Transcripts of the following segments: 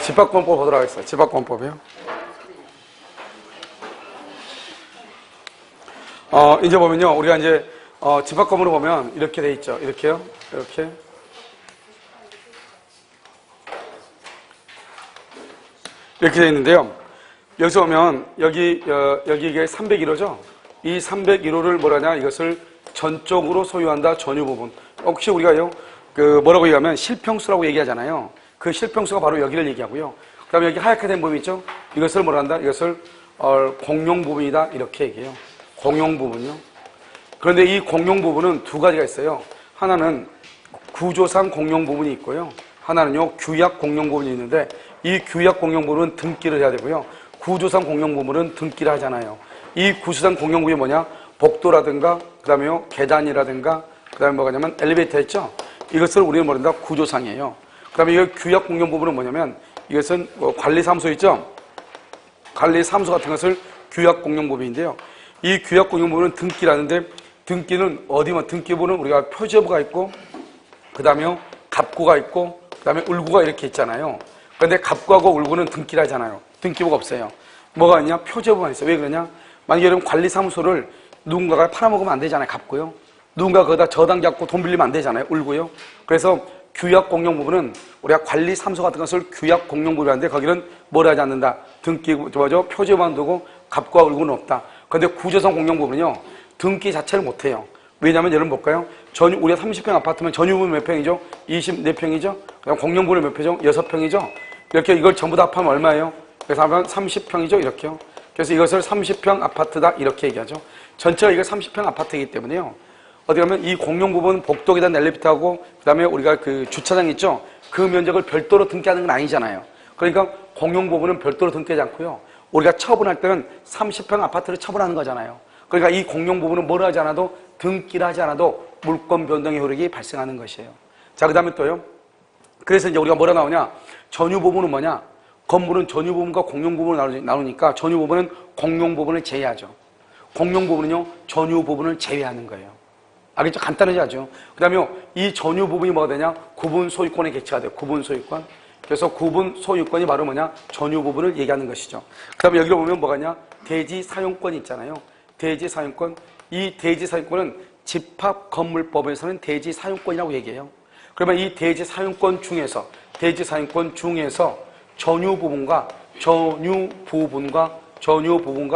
집합권법 보도록 하겠습니다. 집합권법이요. 이제 보면요. 우리가 이제, 집합권으로 보면 이렇게 돼 있죠. 이렇게요. 이렇게. 이렇게 돼 있는데요. 여기서 보면, 여기 이게 301호죠. 이 301호를 뭐라냐. 이것을 전적으로 소유한다. 전유 부분. 혹시 우리가요, 뭐라고 얘기하면 실평수라고 얘기하잖아요. 그 실평수가 바로 여기를 얘기하고요. 그 다음에 여기 하얗게 된 부분 있죠? 이것을 뭐라 한다? 이것을 공용 부분이다. 이렇게 얘기해요. 공용 부분요. 그런데 이 공용 부분은 두 가지가 있어요. 하나는 구조상 공용 부분이 있고요. 하나는요, 규약 공용 부분이 있는데 이 규약 공용 부분은 등기를 해야 되고요. 구조상 공용 부분은 등기를 하잖아요. 이 구조상 공용 부분이 뭐냐? 복도라든가, 그 다음에요, 계단이라든가, 그 다음에 뭐가냐면 엘리베이터 있죠? 이것을 우리는 뭐란다? 구조상이에요. 그 다음에 이 규약 공용 부분은 뭐냐면 이것은 관리사무소 있죠? 관리사무소 같은 것을 규약 공용 부분인데요. 이 규약 공용 부분은 등기라는데 등기는 어디만 등기부는 우리가 표제부가 있고 그 다음에 갑구가 있고 그 다음에 울구가 이렇게 있잖아요. 그런데 갑구하고 울구는 등기를 하잖아요. 등기부가 없어요. 뭐가 있냐? 표제부만 있어요. 왜 그러냐? 만약에 여러분 관리사무소를 누군가가 팔아먹으면 안 되잖아요. 갑구요. 누군가 거기다 저당 잡고 돈 빌리면 안 되잖아요. 울구요. 그래서 규약 공용 부분은 우리가 관리사무소 같은 것을 규약 공용 부분인데 거기는 뭘 하지 않는다. 등기, 표제만 두고 갑과 울구는 없다. 그런데 구조상 공용 부분은요. 등기 자체를 못해요. 왜냐하면 여러분 볼까요? 우리가 30평 아파트면 전유분 몇 평이죠? 24평이죠? 그다음 공용 부분은 몇 평이죠? 6평이죠? 이렇게 이걸 전부 다 합하면 얼마예요? 그래서 하면 30평이죠? 이렇게요. 그래서 이것을 30평 아파트다 이렇게 얘기하죠. 전체가 이거 30평 아파트이기 때문에요. 어디 가면 이 공용 부분 복도 계단 엘리베이터하고 그다음에 우리가 그 주차장 있죠? 그 면적을 별도로 등기하는 건 아니잖아요. 그러니까 공용 부분은 별도로 등기하지 않고요. 우리가 처분할 때는 30평 아파트를 처분하는 거잖아요. 그러니까 이 공용 부분은 뭘 하지 않아도 등기를 하지 않아도 물권 변동의 효력이 발생하는 것이에요. 자, 그다음에 또요. 그래서 이제 우리가 뭐라 나오냐? 전유 부분은 뭐냐? 건물은 전유 부분과 공용 부분을 나누니까 전유 부분은 공용 부분을 제외하죠. 공용 부분은요, 전유 부분을 제외하는 거예요. 알겠죠? 간단하지 않죠? 그 다음에 이 전유 부분이 뭐가 되냐? 구분 소유권에 개체가 돼요. 구분 소유권. 그래서 구분 소유권이 바로 뭐냐? 전유 부분을 얘기하는 것이죠. 그 다음에 여기로 보면 뭐가 냐? 대지 사용권이 있잖아요. 대지 사용권. 이 대지 사용권은 집합 건물법에서는 대지 사용권이라고 얘기해요. 그러면 이 대지 사용권 중에서 전유 부분과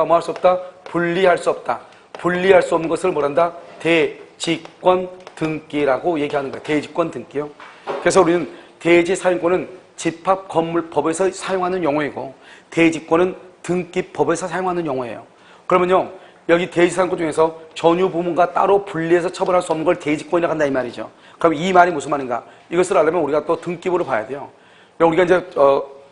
뭐 할 수 없다? 분리할 수 없다. 분리할 수 없는 것을 뭐란다? 대지권 등기라고 얘기하는 거예요. 대지권 등기요. 그래서 우리는 대지 사용권은 집합 건물법에서 사용하는 용어이고 대지권은 등기법에서 사용하는 용어예요. 그러면요, 여기 대지 사용권 중에서 전유 부분과 따로 분리해서 처분할 수 없는 걸 대지권이라고 한다 이 말이죠. 그럼 이 말이 무슨 말인가? 이것을 알려면 우리가 또 등기부를 봐야 돼요. 우리가 이제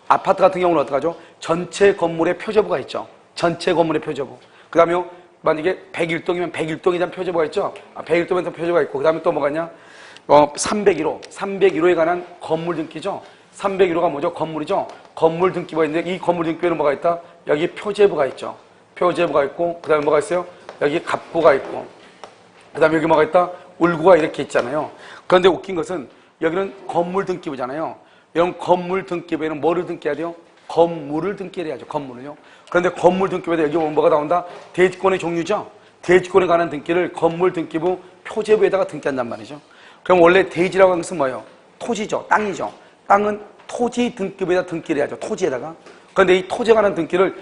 아파트 같은 경우는 어떡하죠? 전체 건물에 표제부가 있죠. 전체 건물의 표제부. 그 다음에 만약에 101동이면 101동에 대한 표제부가 있죠. 101동에 대한 표제부가 있고 그 다음에 또 뭐가 있냐? 301호에 관한 건물 등기죠. 301호가 뭐죠? 건물이죠. 건물 등기부가 있는데 이 건물 등기부에는 뭐가 있다? 여기 표제부가 있죠. 표제부가 있고 그 다음에 뭐가 있어요? 여기 갑구가 있고 그 다음에 여기 뭐가 있다? 울구가 이렇게 있잖아요. 그런데 웃긴 것은 여기는 건물 등기부잖아요. 이런 건물 등기부에는 뭐를 등기해야 돼요? 건물을 등기해야죠. 건물을요. 그런데 건물 등기부에 여기 보면 뭐가 나온다? 대지권의 종류죠. 대지권에 관한 등기를 건물 등기부 표제부에다가 등기한단 말이죠. 그럼 원래 대지라고 하는 것은 뭐예요? 토지죠. 땅이죠. 땅은 토지 등기부에다 등기를 해야죠. 토지에다가. 그런데 이 토지에 관한 등기를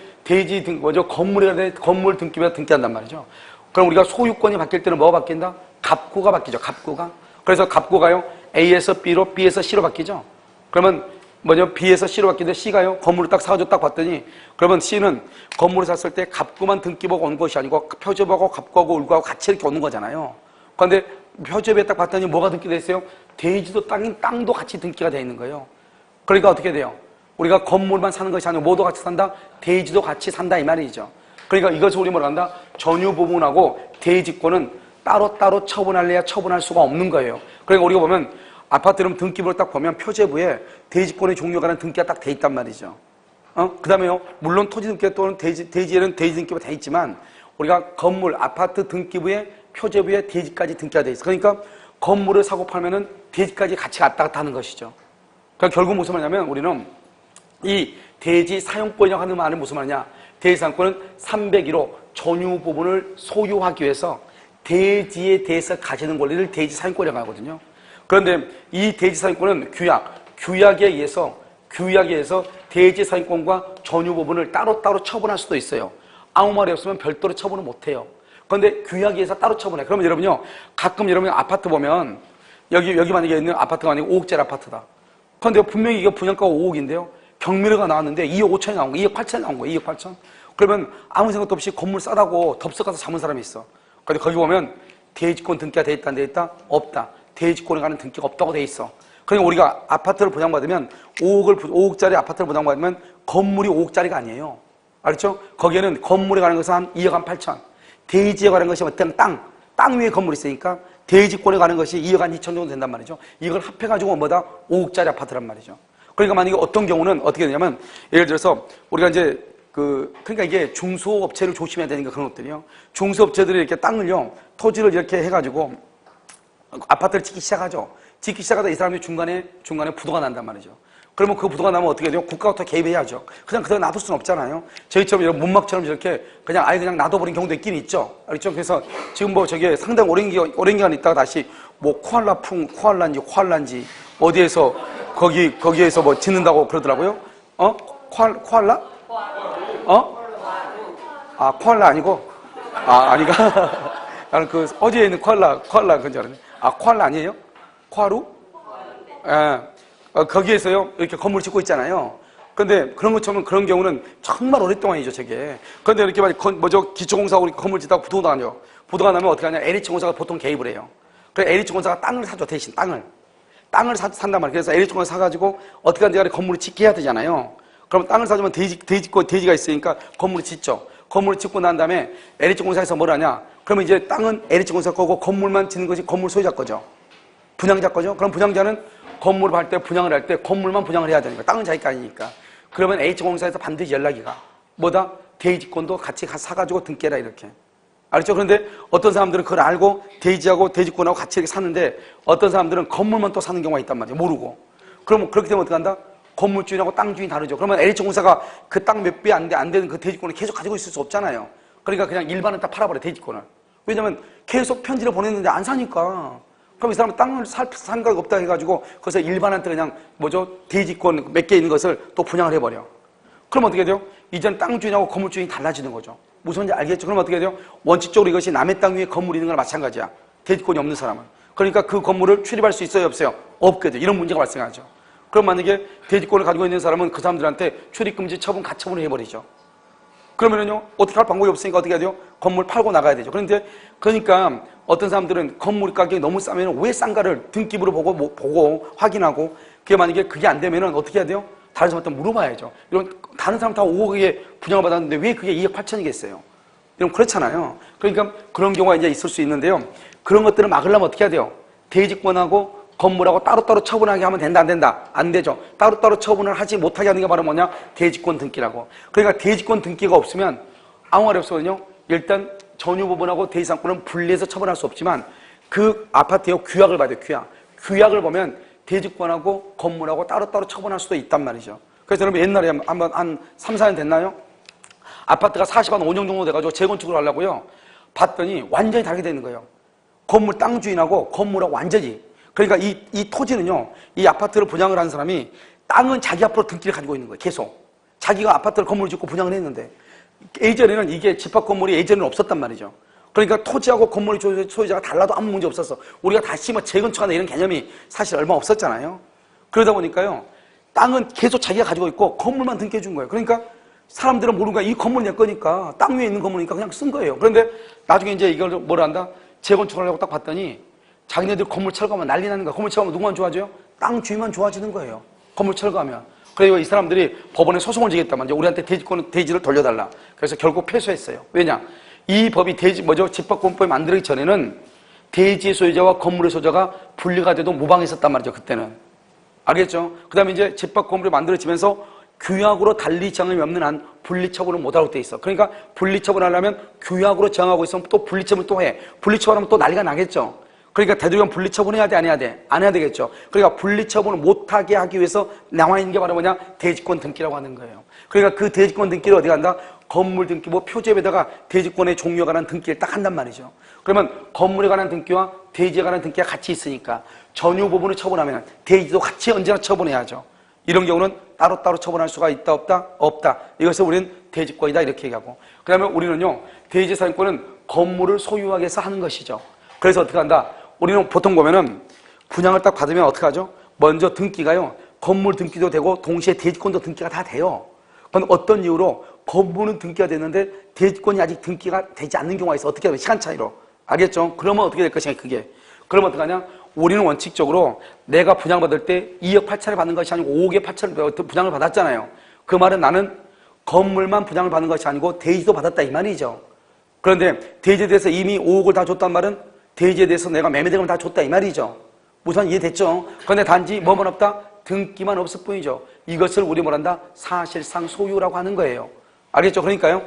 건물 등기부에다 등기한단 말이죠. 그럼 우리가 소유권이 바뀔 때는 뭐가 바뀐다? 갑구가 바뀌죠. 갑구가. 그래서 갑구가요, A에서 B로, B에서 C로 바뀌죠. 그러면 B에서 C로 바뀌는데 C가요, 건물을 딱 사가지고 딱 봤더니, 그러면 C는 건물을 샀을 때 갑구만 등기부가 온 것이 아니고 표제부하고 갑구하고 울구하고 같이 이렇게 오는 거잖아요. 그런데 표제부에 딱 봤더니 뭐가 등기돼 있어요? 대지도 땅도 같이 등기가 돼 있는 거예요. 그러니까 어떻게 돼요? 우리가 건물만 사는 것이 아니고 뭐도 같이 산다? 대지도 같이 산다 이 말이죠. 그러니까 이것을 우리 뭐라 한다? 전유 부분하고 대지권은 따로따로 처분할래야 처분할 수가 없는 거예요. 그러니까 우리가 보면 아파트 이름 등기부를 딱 보면 표제부에 대지권의 종류에 관한 등기가 딱 돼 있단 말이죠. 그 다음에요, 물론 토지 등기 또는 대지에는 대지 등기가 돼 있지만 우리가 건물, 아파트 등기부에 표제부에 대지까지 등기가 돼 있어. 그러니까 건물을 사고 팔면은 대지까지 같이 왔다 갔다 하는 것이죠. 그러니까 결국 무슨 말이냐면 우리는 이 대지 사용권이라고 하는 말은 무슨 말이냐? 대지 사용권은 301호 전유 부분을 소유하기 위해서 대지에 대해서 가지는 권리를 대지 사용권이라고 하거든요. 그런데 이 대지 사용권은 규약에 의해서 대지 사용권과 전유 부분을 따로따로 처분할 수도 있어요. 아무 말이 없으면 별도로 처분을 못 해요. 그런데 규약에 의해서 따로 처분해. 그러면 여러분요, 가끔 여러분 아파트 보면 여기 만약에 있는 아파트가 아니고 5억짜리 아파트다. 그런데 분명히 이게 분양가가 5억인데요. 경매료가 나왔는데 2억 5천이 나온 거예요. 2억 8천이 나온 거예요. 2억 8천. 그러면 아무 생각도 없이 건물 싸다고 덥석 가서 잡은 사람이 있어. 근데 거기 보면 대지권 등기가 돼 있다, 안 돼 있다? 없다. 대지권에 관한 등기가 없다고 돼 있어. 그러니까 우리가 아파트를 분양받으면 5억짜리 아파트를 분양받으면 건물이 5억짜리가 아니에요. 알았죠? 거기에는 건물에 관한 것은 한 2억 한 8천. 대지에 관한 것이 어떤 땅 위에 건물이 있으니까 대지권에 관한 것이 2억 한 2천 정도 된단 말이죠. 이걸 합해가지고 뭐다? 5억짜리 아파트란 말이죠. 그러니까 만약에 어떤 경우는 어떻게 되냐면, 예를 들어서 우리가 이제 그러니까 이게 중소업체를 조심해야 되니까 그런 것들이요. 중소업체들이 이렇게 땅을요, 토지를 이렇게 해가지고 아파트를 짓기 시작하죠. 짓기 시작하다 이 사람이 중간에 부도가 난단 말이죠. 그러면 그 부도가 나면 어떻게 돼요? 국가부터 개입해야죠. 그냥 그대로 놔둘 수는 없잖아요. 저희처럼 이런 문막처럼 이렇게 그냥 아예 그냥 놔둬버린 경우도 있긴 있죠. 알겠죠? 그래서 지금 뭐 저게 상당히 오랜 기간 있다가 다시 뭐 코알라인지 어디에서 거기에서 뭐 짓는다고 그러더라고요. 코알라? 코알라 아니고? 아니가? 나는 그 어디에 있는 코알라 그건 줄 알았네. 코알라 아니에요? 코하루? 거기에서요, 이렇게 건물 짓고 있잖아요. 근데 그런 것처럼 그런 경우는 정말 오랫동안이죠, 저게. 근데 이렇게 기초공사하고 건물 짓다가 부도가 나요. 부도가 나면 어떻게 하냐? LH공사가 보통 개입을 해요. 그래서 LH공사가 땅을 사죠, 대신 땅을 산단 말이에요. 그래서 LH공사 사가지고 어떻게 하는지 간에 건물을 짓게 해야 되잖아요. 그럼 땅을 사주면 대지가 있으니까 건물을 짓죠. 건물을 짓고 난 다음에 LH공사에서 뭘 하냐? 그러면 이제 땅은 LH공사 거고 건물만 짓는 것이 건물 소유자 거죠. 분양자 거죠. 그럼 분양자는 건물을 할 때 분양을 할 때 건물만 분양을 해야 되니까 땅은 자기 거 아니니까. 그러면 H공사에서 반드시 연락이 가. 뭐다? 대지권도 같이 사가지고 등기해라 이렇게. 알았죠? 그런데 어떤 사람들은 그걸 알고 대지하고 대지권하고 같이 이렇게 사는데 어떤 사람들은 건물만 또 사는 경우가 있단 말이에요. 모르고. 그러면 그렇게 되면 어떻게 한다? 건물주인하고 땅주인이 다르죠. 그러면 H공사가 그 땅 몇 배 안 되는 그 대지권을 계속 가지고 있을 수 없잖아요. 그러니까 그냥 일반은 다 팔아버려, 대지권을. 왜냐면 계속 편지를 보냈는데 안 사니까. 그럼 이 사람은 땅을 살 생각이 없다 해가지고 거기서 일반한테 그냥 대지권 몇 개 있는 것을 또 분양을 해버려. 그럼 어떻게 돼요? 이제는 땅주인하고 건물주인이 달라지는 거죠. 무슨 말인지 알겠죠? 그럼 어떻게 돼요? 원칙적으로 이것이 남의 땅 위에 건물이 있는 거랑 마찬가지야. 대지권이 없는 사람은. 그러니까 그 건물을 출입할 수 있어요, 없어요? 없게 돼요. 이런 문제가 발생하죠. 그럼 만약에 대지권을 가지고 있는 사람은 그 사람들한테 출입금지 처분, 가처분을 해버리죠. 그러면은요, 어떻게 할 방법이 없으니까 어떻게 해야 돼요? 건물 팔고 나가야 되죠. 그러니까 어떤 사람들은 건물 가격이 너무 싸면 왜 싼가를 등기부로 보고 확인하고, 그게 만약에 그게 안 되면은 어떻게 해야 돼요? 다른 사람한테 물어봐야죠. 이런 다른 사람 다 5억에 분양을 받았는데 왜 그게 2억 8천이겠어요? 이런 그렇잖아요. 그러니까 그런 경우가 이제 있을 수 있는데요. 그런 것들을 막으려면 어떻게 해야 돼요? 대지권하고 건물하고 따로따로 처분하게 하면 된다, 안 된다? 안 되죠. 따로따로 처분을 하지 못하게 하는 게 바로 뭐냐? 대지권 등기라고. 그러니까 대지권 등기가 없으면 아무 말이 없거든요. 일단 전유 부분하고 대지상권은 분리해서 처분할 수 없지만 그 아파트의 규약을 봐야 돼요. 규약을 보면 대지권하고 건물하고 따로따로 처분할 수도 있단 말이죠. 그래서 여러분 옛날에 한번 한 3, 4년 됐나요? 아파트가 40한 5년 정도 돼가지고 재건축을 하려고요. 봤더니 완전히 다르게 되는 거예요. 건물 땅 주인하고 건물하고 완전히. 그러니까 이 토지는요, 이 아파트를 분양을 하는 사람이 땅은 자기 앞으로 등기를 가지고 있는 거예요. 계속. 자기가 아파트를 건물을 짓고 분양을 했는데 예전에는 이게 집합 건물이 예전에는 없었단 말이죠. 그러니까 토지하고 건물의 소유자가 달라도 아무 문제 없었어. 우리가 다시 재건축하는 이런 개념이 사실 얼마 없었잖아요. 그러다 보니까요, 땅은 계속 자기가 가지고 있고 건물만 등기해 준 거예요. 그러니까 사람들은 모르는 거야. 이 건물 내 거니까, 땅 위에 있는 건물이니까 그냥 쓴 거예요. 그런데 나중에 이제 이걸 뭐라 한다? 재건축을 하려고 딱 봤더니 자기네들 건물 철거하면 난리 나는 거야. 건물 철거하면 누구만 좋아져요? 땅 주인만 좋아지는 거예요. 건물 철거하면. 그래서 이 사람들이 법원에 소송을 지겠단 말이죠. 우리한테 대지를 돌려달라. 그래서 결국 패소했어요. 왜냐? 이 법이 집합권법이 만들어지기 전에는 대지의 소유자와 건물의 소유자가 분리가 돼도 무방했었단 말이죠. 그때는. 알겠죠? 그 다음에 이제 집합건물이 만들어지면서 규약으로 달리 정함이 없는 한 분리처분을 못하고 돼 있어. 그러니까 분리처분하려면 규약으로 정하고 있으면 또 분리처분을 또 해. 분리처분하면 또 난리가 나겠죠. 그러니까 대도형 분리처분해야 돼, 안 해야 돼? 안 해야 되겠죠. 그러니까 분리처분을 못하게 하기 위해서 나와 있는 게 바로 뭐냐? 대지권 등기라고 하는 거예요. 그러니까 그 대지권 등기를 어디 간다? 건물 등기, 뭐 표제에다가 대지권의 종류에 관한 등기를 딱 한단 말이죠. 그러면 건물에 관한 등기와 대지에 관한 등기가 같이 있으니까 전유 부분을 처분하면 대지도 같이 언제나 처분해야죠. 이런 경우는 따로따로 처분할 수가 있다, 없다? 없다. 이것을 우리는 대지권이다 이렇게 얘기하고, 그 다음에 우리는요 대지 사용권은 건물을 소유하기 위해서 하는 것이죠. 그래서 어떻게 한다? 우리는 보통 보면은 분양을 딱 받으면 어떻게 하죠? 먼저 등기가요 건물 등기도 되고 동시에 대지권도 등기가 다 돼요. 그건 어떤 이유로 건물은 등기가 됐는데 대지권이 아직 등기가 되지 않는 경우가 있어. 어떻게 하면 시간 차이로. 알겠죠? 그러면 어떻게 될 것이냐 그게. 그러면 어떻게 하냐? 우리는 원칙적으로 내가 분양받을 때 2억 8천을 받는 것이 아니고 5억에 8천을 분양을 받았잖아요. 그 말은 나는 건물만 분양을 받는 것이 아니고 대지도 받았다 이 말이죠. 그런데 대지에 대해서 이미 5억을 다 줬단 말은 대지에 대해서 내가 매매대금을 다 줬다 이 말이죠. 우선 이해됐죠? 그런데 단지 뭐만 없다? 등기만 없을 뿐이죠. 이것을 우리 뭐란다? 사실상 소유라고 하는 거예요. 알겠죠? 그러니까요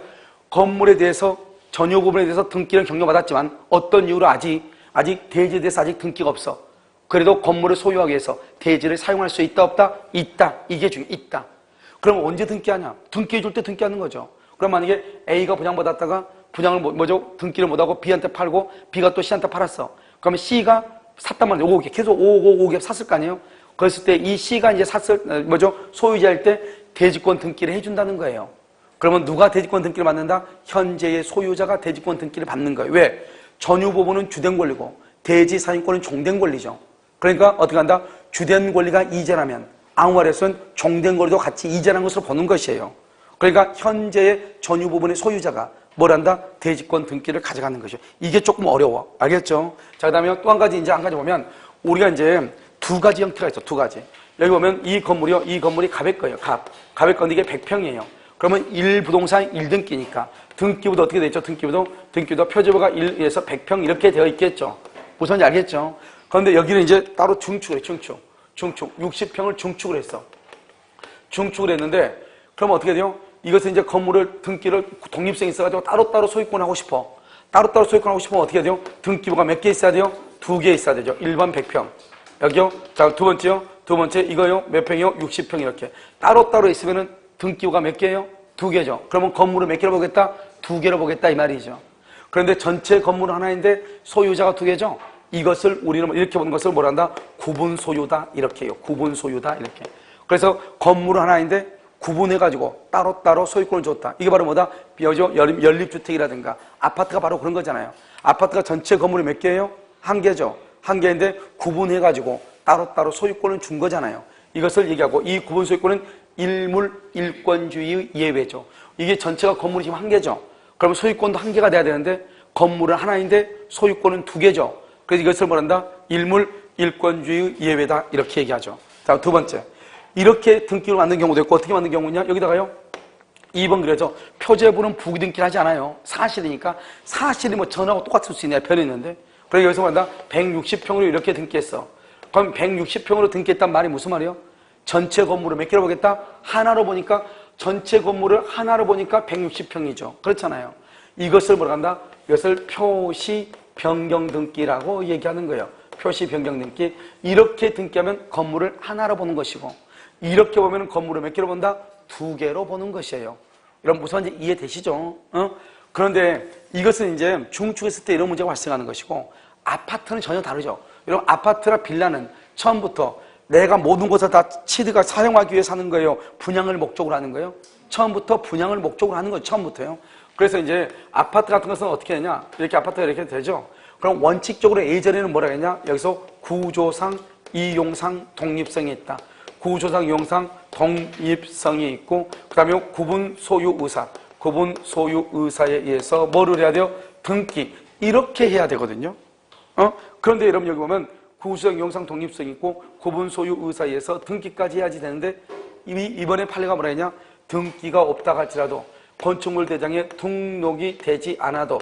건물에 대해서 전유 부분에 대해서 등기를 경려받았지만 어떤 이유로 아직 대지에 대해서 아직 등기가 없어. 그래도 건물을 소유하기 위해서 대지를 사용할 수 있다 없다? 있다. 이게 중요해. 있다. 그럼 언제 등기하냐? 등기해 줄 때 등기하는 거죠. 그럼 만약에 A가 분양받았다가 분양을 등기를 못하고 B한테 팔고 B가 또 C한테 팔았어. 그러면 C가 샀단 말이에요. 5억에 계속 5억 샀을 거 아니에요. 그랬을 때 이 C가 이제 소유자일 때 대지권 등기를 해준다는 거예요. 그러면 누가 대지권 등기를 받는다? 현재의 소유자가 대지권 등기를 받는 거예요. 왜? 전유 부분은 주된 권리고 대지 사용권은 종된 권리죠. 그러니까 어떻게 한다? 주된 권리가 이전하면 아무 말에서는 종된 권리도 같이 이전한 것으로 보는 것이에요. 그러니까 현재의 전유 부분의 소유자가 뭘 한다? 대지권 등기를 가져가는 것이죠. 이게 조금 어려워. 알겠죠? 자, 그 다음에 또 한 가지, 이제 한 가지 보면 우리가 이제 두 가지 형태가 있어. 두 가지. 여기 보면 이 건물이요. 이 건물이 갑의 거예요. 갑의 건데 이게 100평이에요. 그러면 1부동산 1등기니까 등기부도 어떻게 되어 있죠? 등기부도 표제부가 1에서 100평 이렇게 되어 있겠죠. 무슨 말인지 알겠죠? 그런데 여기는 이제 따로 중축을 해. 중축. 60평을 중축을 했어. 중축을 했는데 그럼 어떻게 돼요? 이것은 이제 건물을 등기를 독립성이 있어가지고 따로따로 소유권하고 싶어. 따로따로 소유권하고 싶으면 어떻게 해야 돼요? 등기부가 몇 개 있어야 돼요? 2개 있어야 되죠. 일반 100평. 여기요. 자, 두 번째요. 두 번째 이거요. 몇 평이요? 60평 이렇게. 따로따로 있으면은 등기부가 몇 개예요? 2개죠. 그러면 건물을 몇 개로 보겠다? 2개로 보겠다 이 말이죠. 그런데 전체 건물 하나인데 소유자가 2개죠. 이것을 우리는 이렇게 보는 것을 뭐란다? 구분 소유다 이렇게 해요. 구분 소유다 이렇게. 그래서 건물 하나인데 구분해가지고 따로따로 소유권을 줬다. 이게 바로 뭐다? 연립주택이라든가 아파트가 바로 그런 거잖아요. 아파트가 전체 건물이 몇 개예요? 1개죠. 1개인데 구분해가지고 따로따로 소유권을 준 거잖아요. 이것을 얘기하고 이 구분 소유권은 일물 일권주의의 예외죠. 이게 전체가 건물이 지금 1개죠. 그러면 소유권도 1개가 돼야 되는데 건물은 하나인데 소유권은 2개죠. 그래서 이것을 뭐란다? 일물 일권주의의 예외다 이렇게 얘기하죠. 자, 두 번째. 이렇게 등기를 만든 경우도 있고 어떻게 만든 경우냐? 여기다가요. 2번 그래서 표제부는 부기등기를 하지 않아요. 사실이니까 사실이 뭐 전하고 똑같을 수 있냐 변이 있는데 그래서 여기서 말한다 160평으로 이렇게 등기했어. 그럼 160평으로 등기했단 말이 무슨 말이에요? 전체 건물을 몇 개로 보겠다? 하나로 보니까 전체 건물을 하나로 보니까 160평이죠. 그렇잖아요. 이것을 뭐라 한다? 이것을 표시 변경 등기라고 얘기하는 거예요. 표시 변경 등기. 이렇게 등기하면 건물을 하나로 보는 것이고 이렇게 보면 건물을 몇 개로 본다? 2개로 보는 것이에요. 여러분 무슨 말인지 이해되시죠? 그런데 이것은 이제 중축했을 때 이런 문제가 발생하는 것이고 아파트는 전혀 다르죠. 여러분 아파트나 빌라는 처음부터 내가 모든 곳을 다 취득가 사용하기 위해 사는 거예요? 분양을 목적으로 하는 거예요? 처음부터 분양을 목적으로 하는 거예요. 처음부터요. 그래서 이제 아파트 같은 것은 어떻게 되냐? 이렇게 아파트가 이렇게 되죠. 그럼 원칙적으로 예전에는 뭐라 했냐? 여기서 구조상, 이용상, 독립성이 있다. 구조상, 이용상, 독립성이 있고 그 다음에 구분 소유 의사. 구분 소유 의사에 의해서 뭐를 해야 돼요? 등기. 이렇게 해야 되거든요. 그런데 여러분 여기 보면 구조상, 이용상, 독립성이 있고 구분 소유 의사에 의해서 등기까지 해야지 되는데 이번에 판례가 뭐라 했냐? 등기가 없다 할지라도 건축물 대장에 등록이 되지 않아도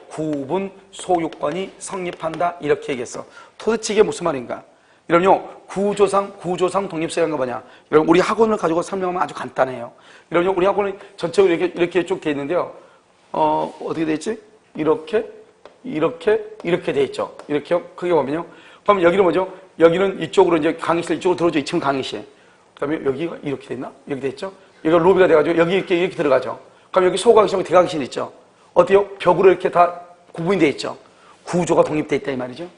구분 소유권이 성립한다 이렇게 얘기했어. 도대체 이게 무슨 말인가? 여러분요 구조상 독립성이란 거 뭐냐? 여러분 우리 학원을 가지고 설명하면 아주 간단해요. 여러분요 우리 학원은 전체적으로 이렇게 쭉 돼 있는데요. 어떻게 돼 있지? 이렇게 이렇게 돼 있죠. 이렇게요. 크게 보면요. 그럼 여기는 뭐죠? 여기는 이쪽으로 이제 강의실 이쪽으로 들어오죠. 2층 강의실. 그다음에 여기가 이렇게 돼 있나? 여기 돼 있죠. 여기가 로비가 돼가지고 여기 이렇게 들어가죠. 그럼 여기 소강의실하고 대강의실 있죠. 어때요? 벽으로 이렇게 다 구분이 돼 있죠. 구조가 독립돼 있다 이 말이죠.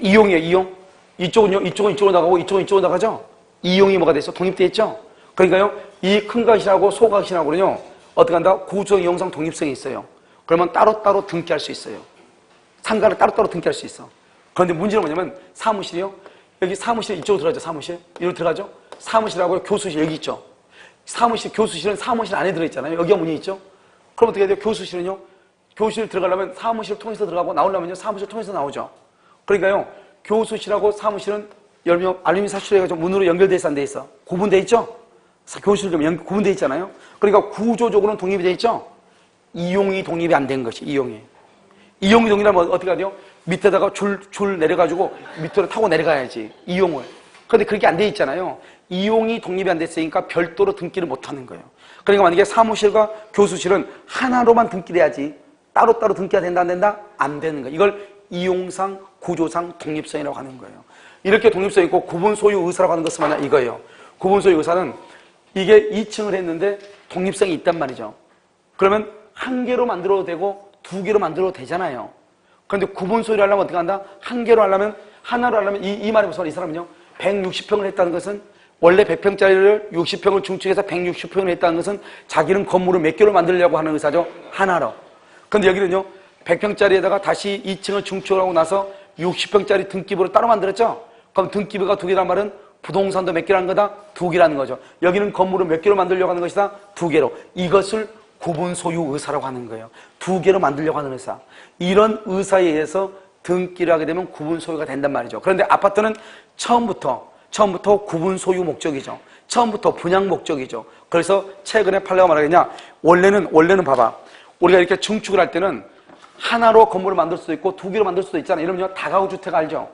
이용이에요. 이용. 이쪽은 이쪽으로 나가고 이쪽은 이쪽으로 나가죠. 이용이 뭐가 돼 있어? 독립돼 있죠. 그러니까요. 이 큰 강의실하고 소강의실하고는요. 어떻게 한다? 구조적 이용상 독립성이 있어요. 그러면 따로따로 등기할 수 있어요. 상가를 따로따로 등기할 수 있어. 그런데 문제는 뭐냐면 사무실이요. 여기 사무실 이쪽으로 들어가죠. 사무실. 이리로 들어가죠. 사무실하고 교수실 여기 있죠. 사무실, 교수실은 사무실 안에 들어있잖아요. 여기가 문이 있죠. 그럼 어떻게 해야 돼요? 교수실은요. 교수실 들어가려면 사무실을 통해서 들어가고 나오려면요. 사무실 통해서 나오죠. 그러니까요. 교수실하고 사무실은 열명 알루미늄 사출해가지고 문으로 연결돼 있어 안 돼 있어? 구분돼 있죠? 교수실 좀 구분돼 있잖아요. 그러니까 구조적으로는 독립이 돼 있죠. 이용이 독립이 안 된 것이 이용이 독립하면 어떻게 해야 돼요? 밑에다가 줄 내려가지고 밑으로 타고 내려가야지 이용을. 그런데 그렇게 안 돼 있잖아요. 이용이 독립이 안 됐으니까 별도로 등기를 못 하는 거예요. 그러니까 만약에 사무실과 교수실은 하나로만 등기돼야지 따로따로 등기가 된다 안 된다? 안 되는 거예요. 이걸 이용상 구조상 독립성이라고 하는 거예요. 이렇게 독립성 있고 구분 소유 의사라고 하는 것은 뭐냐 이거예요. 구분 소유 의사는 이게 2층을 했는데 독립성이 있단 말이죠. 그러면 한 개로 만들어도 되고 두 개로 만들어도 되잖아요. 그런데 구분 소유를 하려면 어떻게 한다? 한 개로 하려면 하나로 하려면 이 말이 무슨 이 사람은요. 160평을 했다는 것은 원래 100평짜리를 60평을 중축해서 160평을 했다는 것은 자기는 건물을 몇 개로 만들려고 하는 의사죠. 하나로. 그런데 여기는요. 100평짜리에다가 다시 2층을 중축하고 나서 60평짜리 등기부를 따로 만들었죠. 그럼 등기부가 두 개란 말은 부동산도 몇 개라는 거다? 두 개라는 거죠. 여기는 건물을 몇 개로 만들려고 하는 것이다? 두 개로. 이것을 구분 소유 의사라고 하는 거예요. 두 개로 만들려고 하는 의사. 이런 의사에 의해서 등기를 하게 되면 구분 소유가 된단 말이죠. 그런데 아파트는 처음부터 구분 소유 목적이죠. 처음부터 분양 목적이죠. 그래서 최근에 판례가 말하겠냐? 원래는 봐봐. 우리가 이렇게 중축을 할 때는 하나로 건물을 만들 수도 있고 두 개로 만들 수도 있잖아요. 이러면 다가구 주택 알죠?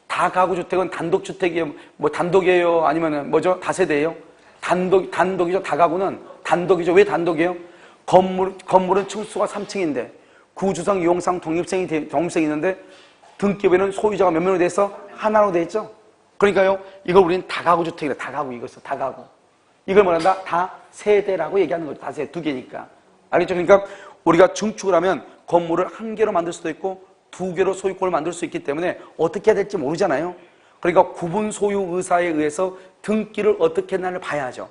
다가구 주택은 단독 주택이에요. 뭐 단독이에요? 아니면은 뭐죠? 다세대예요? 단독이죠. 다가구는 단독이죠. 왜 단독이에요? 건물은 층수가 3층인데 구조상 이용상 독립성이 있는데 등기부에는 소유자가 몇 명으로 돼 있어? 하나로 돼 있죠. 그러니까요. 이걸 우리는 다가구 주택이래. 다가구 이것을 다가구. 이걸 뭐란다? 다세대라고 얘기하는 거죠. 다세대 두 개니까. 알겠죠? 그러니까 우리가 중축을 하면 건물을 한 개로 만들 수도 있고 두 개로 소유권을 만들 수 있기 때문에 어떻게 해야 될지 모르잖아요. 그러니까 구분 소유 의사에 의해서 등기를 어떻게 했나를 봐야죠.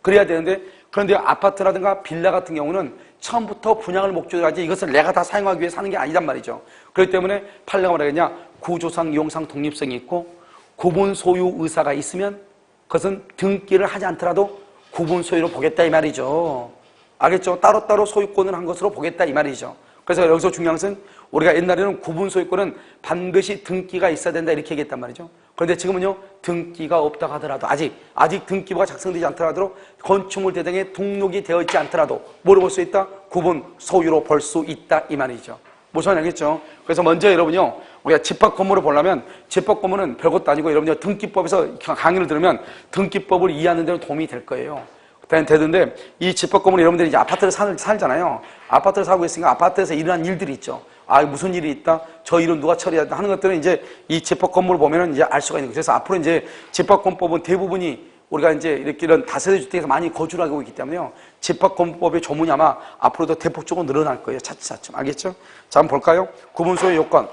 그래야 되는데 그런데 아파트라든가 빌라 같은 경우는 처음부터 분양을 목적으로 하지 이것을 내가 다 사용하기 위해 사는 게 아니단 말이죠. 그렇기 때문에 판례가 뭐라겠냐? 구조상 이용상 독립성이 있고 구분 소유 의사가 있으면 그것은 등기를 하지 않더라도 구분 소유로 보겠다 이 말이죠. 알겠죠? 따로따로 소유권을 한 것으로 보겠다 이 말이죠. 그래서 여기서 중요한 것은 우리가 옛날에는 구분 소유권은 반드시 등기가 있어야 된다 이렇게 얘기했단 말이죠. 그런데 지금은요 등기가 없다고 하더라도 아직 등기부가 작성되지 않더라도 건축물 대장에 등록이 되어 있지 않더라도 뭐로 볼 수 있다? 구분 소유로 볼 수 있다 이 말이죠. 무슨 알겠죠? 그래서 먼저 여러분요 우리가 집합 건물을 보려면 집합 건물은 별것도 아니고 여러분요 등기법에서 강의를 들으면 등기법을 이해하는 데는 도움이 될 거예요. 되는데 이 집합 건물은 여러분들이 이제 아파트를 살잖아요. 아파트를 살고 있으니까 아파트에서 일어난 일들이 있죠. 아 무슨 일이 있다. 저 일은 누가 처리한다 하는 것들은 이제 이 집합 건물을 보면은 이제 알 수가 있는 거예요. 그래서 앞으로 이제 집합건법은 대부분이 우리가 이제 이렇게 이런 다세대 주택에서 많이 거주를 하고 있기 때문에요. 집합건법의 조문이 아마 앞으로도 대폭적으로 늘어날 거예요. 차츰 알겠죠? 자 한번 볼까요? 구분소유 요건.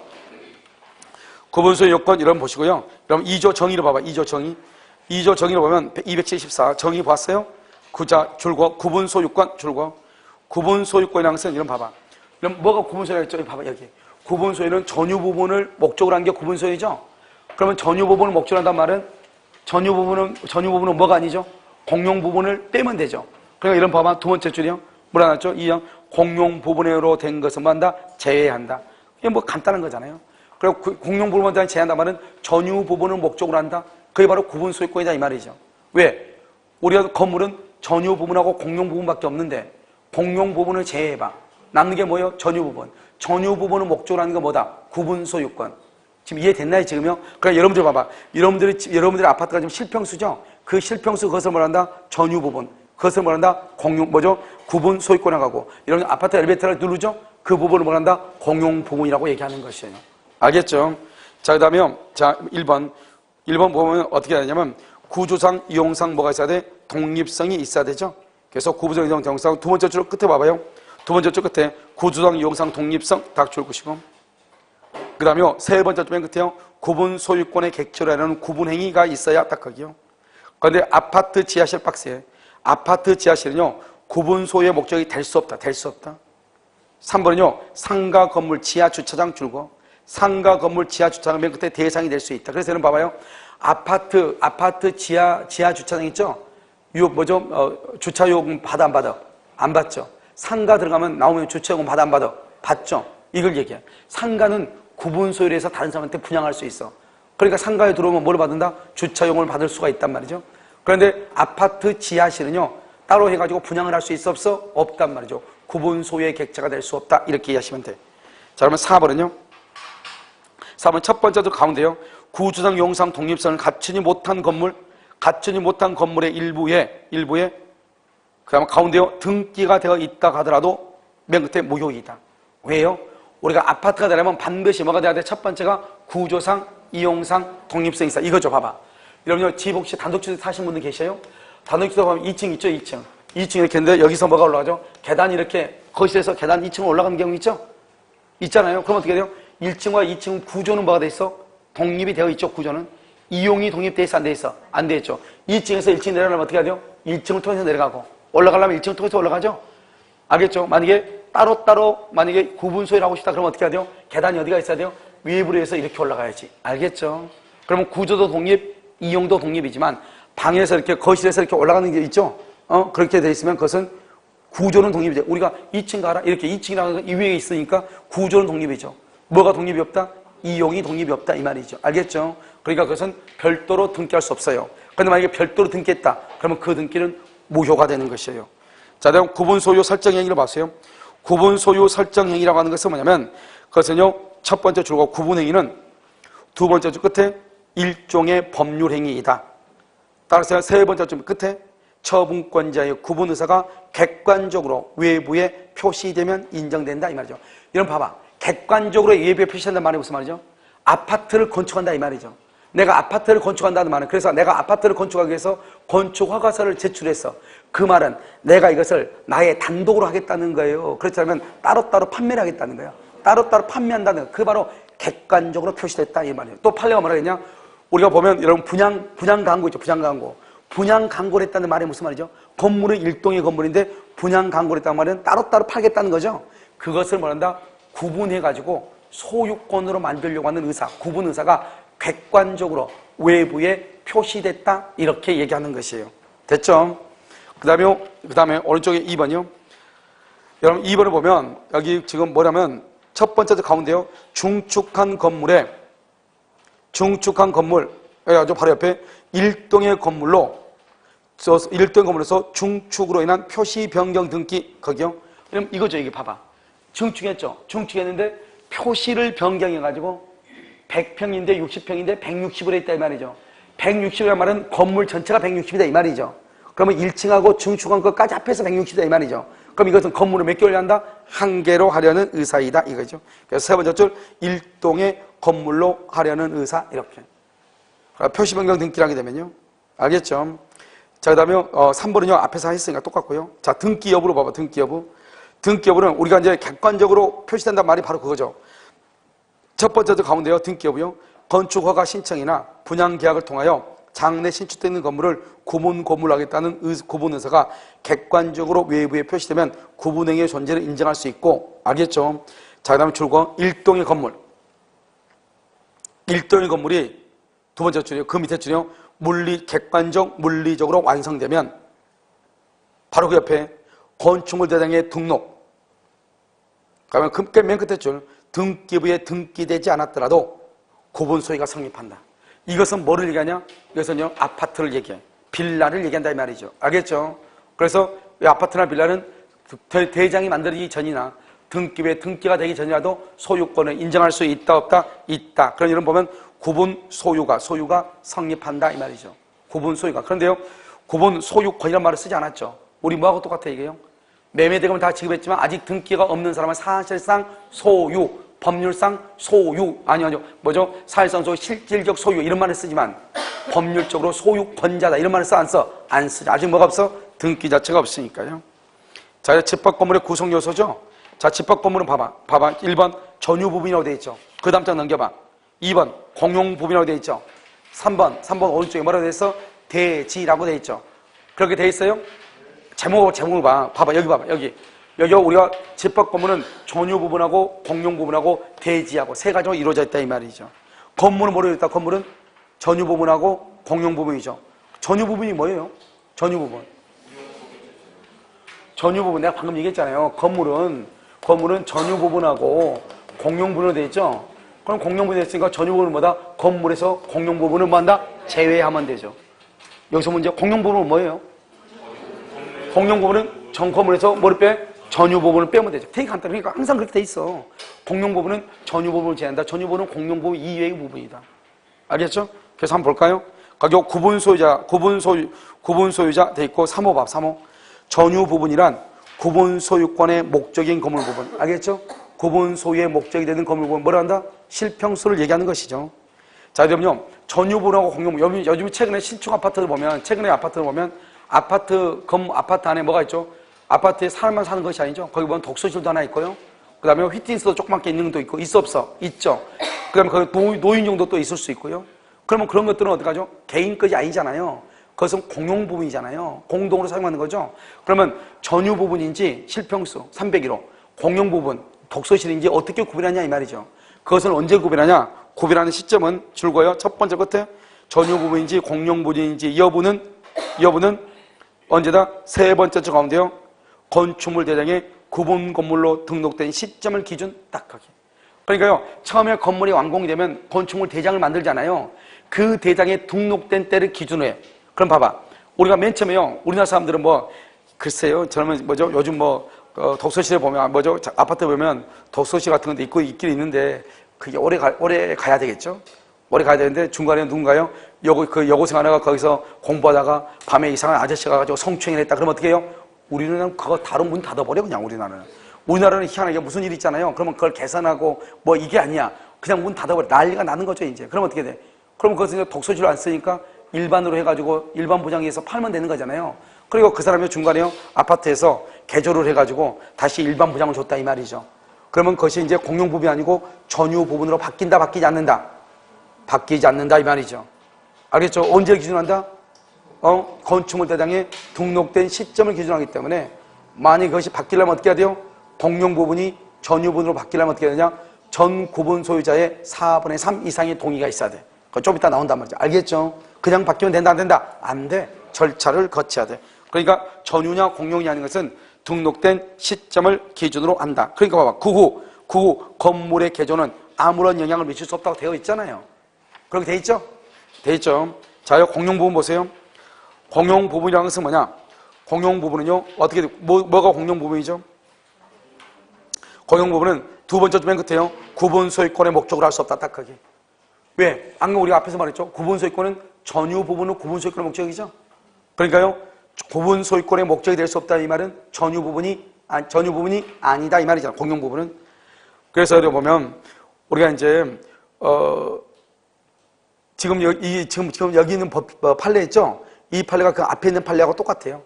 구분소유 요건 이런 보시고요. 그럼 2조 정의를 봐봐. 2조 정의. 2조 정의를 보면 274 정의 봤어요? 구자 줄거 구분소유권 줄거 구분소유권이라는 것은 이런 봐봐. 그럼 뭐가 구분소유였죠? 봐봐 여기. 구분소유는 전유 부분을 목적으로 한 게 구분소유죠. 그러면 전유 부분을 목적으로 한단 말은 전유 부분은 뭐가 아니죠? 공용 부분을 빼면 되죠. 그러니까 이런 봐봐 두 번째 줄이요. 뭐라 났죠? 2형 공용 부분으로 된 것은 뭐 한다? 제외한다. 이게 뭐 간단한 거잖아요. 그리고 공용 부분을 제외한다 말은 전유 부분을 목적으로 한다. 그게 바로 구분소유권이다 이 말이죠. 왜? 우리가 건물은 전유 부분하고 공용 부분밖에 없는데 공용 부분을 제외해봐. 남는 게 뭐예요? 전유 부분. 전유 부분을 목적으로 하는 게 뭐다? 구분 소유권. 지금 이해됐나요, 지금요? 그러니까 여러분들 봐봐. 여러분들의 아파트가 지금 실평수죠? 그 실평수 그것을 뭐란다? 전유 부분. 그것을 뭐란다? 구분 소유권에 가고. 여러분 아파트 엘리베이터를 누르죠? 그 부분을 뭐란다? 공용 부분이라고 얘기하는 것이에요. 알겠죠? 자, 그 다음에, 자, 1번 보면 어떻게 하냐면, 구조상, 이용상 뭐가 있어야 돼? 독립성이 있어야 되죠? 그래서 구조상, 이용, 독립성. 두 번째 줄 끝에 봐봐요. 두 번째 줄 끝에 구조상, 이용상, 독립성 딱 줄 것이고. 그 다음에 세 번째 줄 맨 끝에요. 구분 소유권의 객체라는 구분행위가 있어야 딱 거기요. 그런데 아파트 지하실 박스에 아파트 지하실은요, 구분 소유의 목적이 될 수 없다. 될 수 없다. 3번은요, 상가 건물 지하 주차장 줄고, 상가 건물 지하 주차장 맨 끝에 대상이 될 수 있다. 그래서 여러분 봐봐요. 아파트 지하 주차장 있죠? 주차요금 받아, 안 받아? 안 받죠. 상가 들어가면 나오면 주차요금 받아, 안 받아? 받죠. 이걸 얘기해. 상가는 구분 소유를 해서 다른 사람한테 분양할 수 있어. 그러니까 상가에 들어오면 뭘 받는다? 주차요금을 받을 수가 있단 말이죠. 그런데 아파트 지하실은요, 따로 해가지고 분양을 할 수 있어, 없어? 없단 말이죠. 구분 소유의 객체가 될 수 없다. 이렇게 이해하시면 돼. 자, 그러면 4번은요? 4번 첫 번째도 가운데요. 구조상, 용상, 독립성을 갖추지 못한 건물의 일부에, 그 다음에 가운데요. 등기가 되어 있다 하더라도 맨 끝에 무효이다. 왜요? 우리가 아파트가 되려면 반드시 뭐가 돼야 돼? 첫 번째가 구조상, 이용상, 독립성이 있어. 이거죠, 봐봐. 여러분요, 집 혹시 단독주택 사신 분들 계셔요? 단독주택 보면 2층 있죠, 2층. 2층 이렇게 있는데 여기서 뭐가 올라가죠? 계단이 이렇게, 거실에서 계단 2층으로 올라가는 경우 있죠? 있잖아요. 그럼 어떻게 돼요? 1층과 2층 구조는 뭐가 돼 있어? 독립이 되어 있죠, 구조는. 이용이 독립돼 있어, 안 돼 있어? 안 돼 있죠. 2층에서 1층 내려가려면 어떻게 해야 돼요? 1층을 통해서 내려가고, 올라가려면 1층을 통해서 올라가죠? 알겠죠? 만약에 따로따로 만약에 구분소유를 하고 싶다 그러면 어떻게 해야 돼요? 계단이 어디가 있어야 돼요? 위에부로 해서 이렇게 올라가야지. 알겠죠? 그러면 구조도 독립, 이용도 독립이지만 방에서 이렇게 거실에서 이렇게 올라가는 게 있죠? 그렇게 돼 있으면 그것은 구조는 독립이죠. 우리가 2층 가라 이렇게 2층이라는 이 위에 있으니까 구조는 독립이죠. 뭐가 독립이 없다? 이용이 독립이 없다 이 말이죠. 알겠죠? 그러니까 그것은 별도로 등기할 수 없어요. 그런데 만약에 별도로 등기했다 그러면 그 등기는 무효가 되는 것이에요. 자, 다음 구분 소유 설정 행위를 봤어요. 구분 소유 설정 행위라고 하는 것은 뭐냐면 그것은요, 첫 번째 줄과 구분 행위는 두 번째 줄 끝에 일종의 법률 행위이다. 따라서 세 번째 줄 끝에 처분권자의 구분 의사가 객관적으로 외부에 표시되면 인정된다 이 말이죠. 여러분 봐봐. 객관적으로 외부에 표시한다는 말이 무슨 말이죠? 아파트를 건축한다 이 말이죠. 내가 아파트를 건축한다는 말은, 그래서 내가 아파트를 건축하기 위해서 건축 허가서를 제출했어. 그 말은 내가 이것을 나의 단독으로 하겠다는 거예요. 그렇지 않으면 따로따로 판매를 하겠다는 거예요. 따로따로 판매한다는 거. 그 바로 객관적으로 표시됐다 이 말이에요. 또 판례가 뭐라 했냐? 우리가 보면 여러분 분양 광고 있죠. 분양 광고. 분양 광고를 했다는 말이 무슨 말이죠? 건물은 일동의 건물인데 분양 광고를 했다는 말은 따로따로 팔겠다는 거죠. 그것을 뭐란다? 구분해가지고 소유권으로 만들려고 하는 의사, 구분 의사가 객관적으로 외부에 표시됐다 이렇게 얘기하는 것이에요. 됐죠? 그 다음에 오른쪽에 2번이요. 여러분 2번을 보면 여기 지금 뭐냐면 첫 번째 가운데요. 중축한 건물 아주 바로 옆에 일동의 건물에서 중축으로 인한 표시 변경 등기 거기요. 그럼 이거죠. 이게 봐봐. 중축했죠. 중축했는데 표시를 변경해가지고 100평인데 60평인데 160으로 했다 이 말이죠. 160이라는 말은 건물 전체가 160이다 이 말이죠. 그러면 1층하고 중축한 것까지 합해서 160이다 이 말이죠. 그럼 이것은 건물을 몇 개로 한다? 한 개로 하려는 의사이다 이거죠. 그래서 세 번째 줄 일동의 건물로 하려는 의사 이렇게. 표시 변경 등기를 하게 되면요. 알겠죠? 자, 그 다음에 3번은요. 앞에서 했으니까 똑같고요. 자, 등기 여부로 봐봐. 등기 여부. 등기 여부는 우리가 이제 객관적으로 표시된다는 말이 바로 그거죠. 첫 번째 가운데요. 등기 여부요. 건축허가 신청이나 분양계약을 통하여 장래 신축되어 있는 건물을 구분 건물로 하겠다는 구분 의사가 객관적으로 외부에 표시되면 구분행위의 존재를 인정할 수 있고, 알겠죠? 자, 그 다음에 줄거 일동의 건물. 일동의 건물이 두 번째 줄이요. 그 밑에 줄이요. 물리적으로 완성되면 바로 그 옆에 건축물 대장의 등록. 그러면 맨 끝에 줄 등기부에 등기되지 않았더라도 구분 소유가 성립한다. 이것은 뭐를 얘기하냐? 이것은요, 아파트를 얘기해. 빌라를 얘기한다 이 말이죠. 알겠죠? 그래서 이 아파트나 빌라는 대장이 만들어지기 전이나 등기부에 등기가 되기 전이라도 소유권을 인정할 수 있다 없다? 있다. 그런 이런 보면 구분 소유가 성립한다 이 말이죠. 구분 소유가. 그런데요, 구분 소유권이라는 말을 쓰지 않았죠. 우리 뭐하고 똑같아 이게요? 매매대금을 다 지급했지만 아직 등기가 없는 사람은 사실상 소유, 법률상 소유, 아니요, 뭐죠? 사실상 소유, 실질적 소유 이런 말을 쓰지만 법률적으로 소유권자다 이런 말을 써, 안 써? 안 쓰죠. 아직 뭐가 없어? 등기 자체가 없으니까요. 자, 집합건물의 구성 요소죠? 자, 집합건물은 봐봐. 1번 전유부분이라고 되어 있죠. 그 다음 장 넘겨봐. 2번 공용부분이라고 되어 있죠. 3번 오른쪽에 뭐라고 되어 있어? 대지라고 되어 있죠. 그렇게 되어 있어요? 제목을 봐. 봐봐. 여기 봐봐. 여기 우리가 집합건물은 전유부분하고 공용부분하고 대지하고 세 가지로 이루어져 있다 이 말이죠. 건물은 뭐로 있다? 건물은 전유부분하고 공용부분이죠. 전유부분이 뭐예요? 전유부분 내가 방금 얘기했잖아요. 건물은 전유부분하고 공용부분으로 되어 있죠. 그럼 공용부분이 됐으니까 전유부분은 뭐다? 건물에서 공용부분을 뭐 한다? 제외하면 되죠. 여기서 문제 공용부분은 뭐예요? 공용부분은 전 건물에서 뭐를 빼? 전유부분을 빼면 되죠. 되게 간단해. 그러니까 항상 그렇게 돼 있어. 공용부분은 전유부분을 제외한다. 전유부분은 공용부분 이외의 부분이다. 알겠죠? 그래서 한번 볼까요? 가격 구분소유자 돼 있고 3호 밥 3호 전유부분이란 구분소유권의 목적인 건물 부분. 알겠죠? 구분소유의 목적이 되는 건물 부분 뭐라 한다? 실평수를 얘기하는 것이죠. 자, 그럼요. 전유부분하고 공용부분. 요즘 최근에 신축 아파트를 보면 아파트 안에 뭐가 있죠? 아파트에 사람만 사는 것이 아니죠. 거기 보면 독서실도 하나 있고요. 그 다음에 휘트니스도 조그맣게 있는 것도 있고, 있어 없어? 있죠. 그 다음에 거기 노인정도 또 있을 수 있고요. 그러면 그런 것들은 어떡하죠? 개인 것이 아니잖아요. 그것은 공용부분이잖아요. 공동으로 사용하는 거죠. 그러면 전유부분인지 실평수 301호, 공용부분, 독서실인지 어떻게 구별하냐 이 말이죠. 그것을 언제 구별하냐? 구별하는 시점은 줄거요. 첫 번째 끝에 전유부분인지 공용부분인지 여부는 언제다? 세 번째 줄 가운데요. 건축물 대장에 구분 건물로 등록된 시점을 기준 딱 하기. 그러니까요, 처음에 건물이 완공이 되면 건축물 대장을 만들잖아요. 그 대장에 등록된 때를 기준으로 해. 그럼 봐봐. 우리가 맨 처음에요, 우리나라 사람들은 글쎄요, 저는 요즘 독서실에 보면, 아파트 보면 독서실 같은 것도 있긴 있는데, 그게 오래 가야 되겠죠? 오래 가야 되는데, 중간에 누군가요? 여고생 하나가 거기서 공부하다가 밤에 이상한 아저씨가 가지고 성추행을 했다. 그러면 어떻게 해요? 우리는 그거 다른 문 닫아버려, 그냥 우리나라는 희한하게 무슨 일 있잖아요. 그러면 그걸 개선하고 이게 아니야. 그냥 문 닫아버려. 난리가 나는 거죠, 이제. 그럼 어떻게 돼? 그럼 그것은 독서실을 안 쓰니까 일반으로 해가지고 일반 보장해서 팔면 되는 거잖아요. 그리고 그 사람이 중간에요, 아파트에서 개조를 해가지고 다시 일반 보장을 줬다 이 말이죠. 그러면 그것이 이제 공용부분이 아니고 전유 부분으로 바뀐다, 바뀌지 않는다? 바뀌지 않는다 이 말이죠. 알겠죠? 언제 기준한다? 건축물 대장에 등록된 시점을 기준하기 때문에 만약 그것이 바뀌려면 어떻게 해야 돼요? 공용부분이 전유부분으로 바뀌려면 어떻게 해야 되냐? 전 구분 소유자의 4분의 3 이상의 동의가 있어야 돼. 그거 좀 이따 나온단 말이죠. 알겠죠? 그냥 바뀌면 된다, 안 된다? 안 돼. 절차를 거쳐야 돼. 그러니까 전유냐 공용이 아닌 것은 등록된 시점을 기준으로 한다. 그러니까 봐봐. 그 후 건물의 개조는 아무런 영향을 미칠 수 없다고 되어 있잖아요. 그렇게 돼 있죠? 돼 있죠. 자, 공용부분 보세요. 공용부분이라는 것은 뭐냐? 공용부분은요, 어떻게, 뭐가 공용부분이죠? 공용부분은 두 번째 맨 끝에요. 구분소유권의 목적으로 할 수 없다, 딱하게. 왜? 아까 우리가 앞에서 말했죠. 구분소유권은 전유부분은 구분소유권의 목적이죠. 그러니까요, 구분소유권의 목적이 될 수 없다 이 말은 전유부분이 아니다 이 말이잖아. 공용부분은. 그래서 여기 보면 우리가 이제 지금 여기 있는 판례 있죠? 이 판례가 그 앞에 있는 판례하고 똑같아요.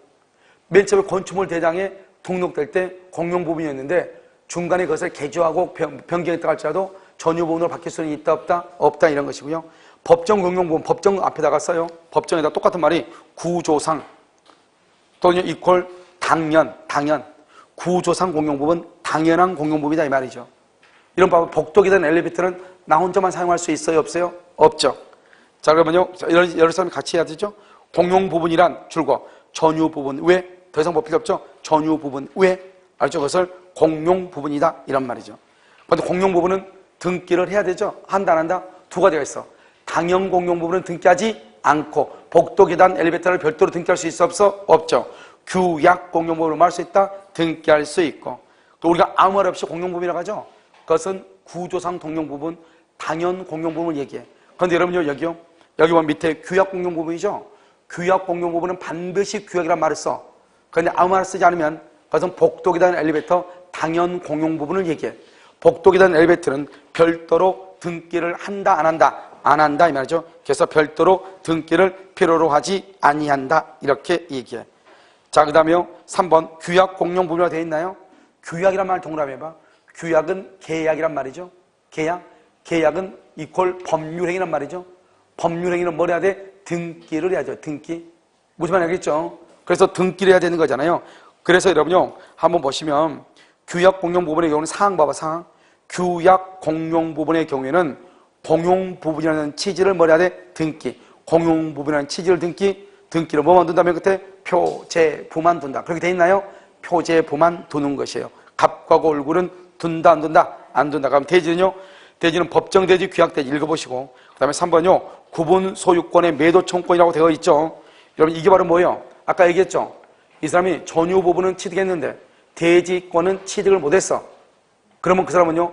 맨 처음에 건축물 대장에 등록될 때 공용부분이었는데 중간에 그것을 개조하고 변경했다 할지라도 전유부분으로 바뀔 수는 있다 없다? 없다 이런 것이고요. 법정 공용부분, 법정 앞에다가 써요. 법정에다 똑같은 말이 구조상 또는 이퀄 당연 구조상 공용부분, 당연한 공용부분이다 이 말이죠. 이런 바 복도에 대한 엘리베이터는 나 혼자만 사용할 수 있어요 없어요? 없죠. 자, 그러면요, 여러 사람이 같이 해야 되죠. 공용부분이란 줄거 전유부분 왜? 더 이상 뭐 필요 없죠. 전유부분 왜? 알죠? 그것을 공용부분이다 이런 말이죠. 그런데 공용부분은 등기를 해야 되죠. 한다 안 한다? 두 가지가 있어. 당연 공용부분은 등기하지 않고 복도 계단 엘리베이터를 별도로 등기할 수 있어 없어? 없죠. 규약 공용부분으로 말할 수 있다? 등기할 수 있고. 또 우리가 아무 말 없이 공용부분이라고 하죠. 그것은 구조상 동용부분, 당연 공용부분을 얘기해. 그런데 여러분요, 여기 보면 밑에 규약 공용부분이죠. 규약 공용부분은 반드시 규약이란 말을 써. 그런데 아무 말 쓰지 않으면 그것은 복도 계단 엘리베이터 당연 공용 부분을 얘기해. 복도 계단 엘리베이터는 별도로 등기를 한다 안 한다? 안 한다 이 말이죠. 그래서 별도로 등기를 필요로 하지 아니한다 이렇게 얘기해. 자, 그 다음에 3번 규약 공용 부분이라고 되어 있나요? 규약이란 말 동그라미 해봐. 규약은 계약이란 말이죠. 계약은 이퀄 법률행위란 말이죠. 법률행위는 뭘 해야 돼? 등기를 해야죠. 등기. 무슨 말인지 알겠죠? 그래서 등기를 해야 되는 거잖아요. 그래서 여러분요 한번 보시면 규약 공용 부분의 경우는 사항 봐봐. 사항. 규약 공용 부분의 경우에는 공용 부분이라는 취지를 뭘 해야 돼? 등기. 공용 부분이라는 취지를 등기를 뭐만 둔다면 끝에 표제부만 둔다. 그렇게 돼 있나요? 표제부만 두는 것이에요. 갑과 얼굴은 둔다 안 둔다? 안 둔다. 그럼 대지는요? 대지는 법정대지, 규약대지 읽어보시고 그 다음에 3번요 구분 소유권의 매도 청구권이라고 되어 있죠. 여러분 이게 바로 뭐예요? 아까 얘기했죠. 이 사람이 전유 부분은 취득했는데 대지권은 취득을 못했어. 그러면 그 사람은요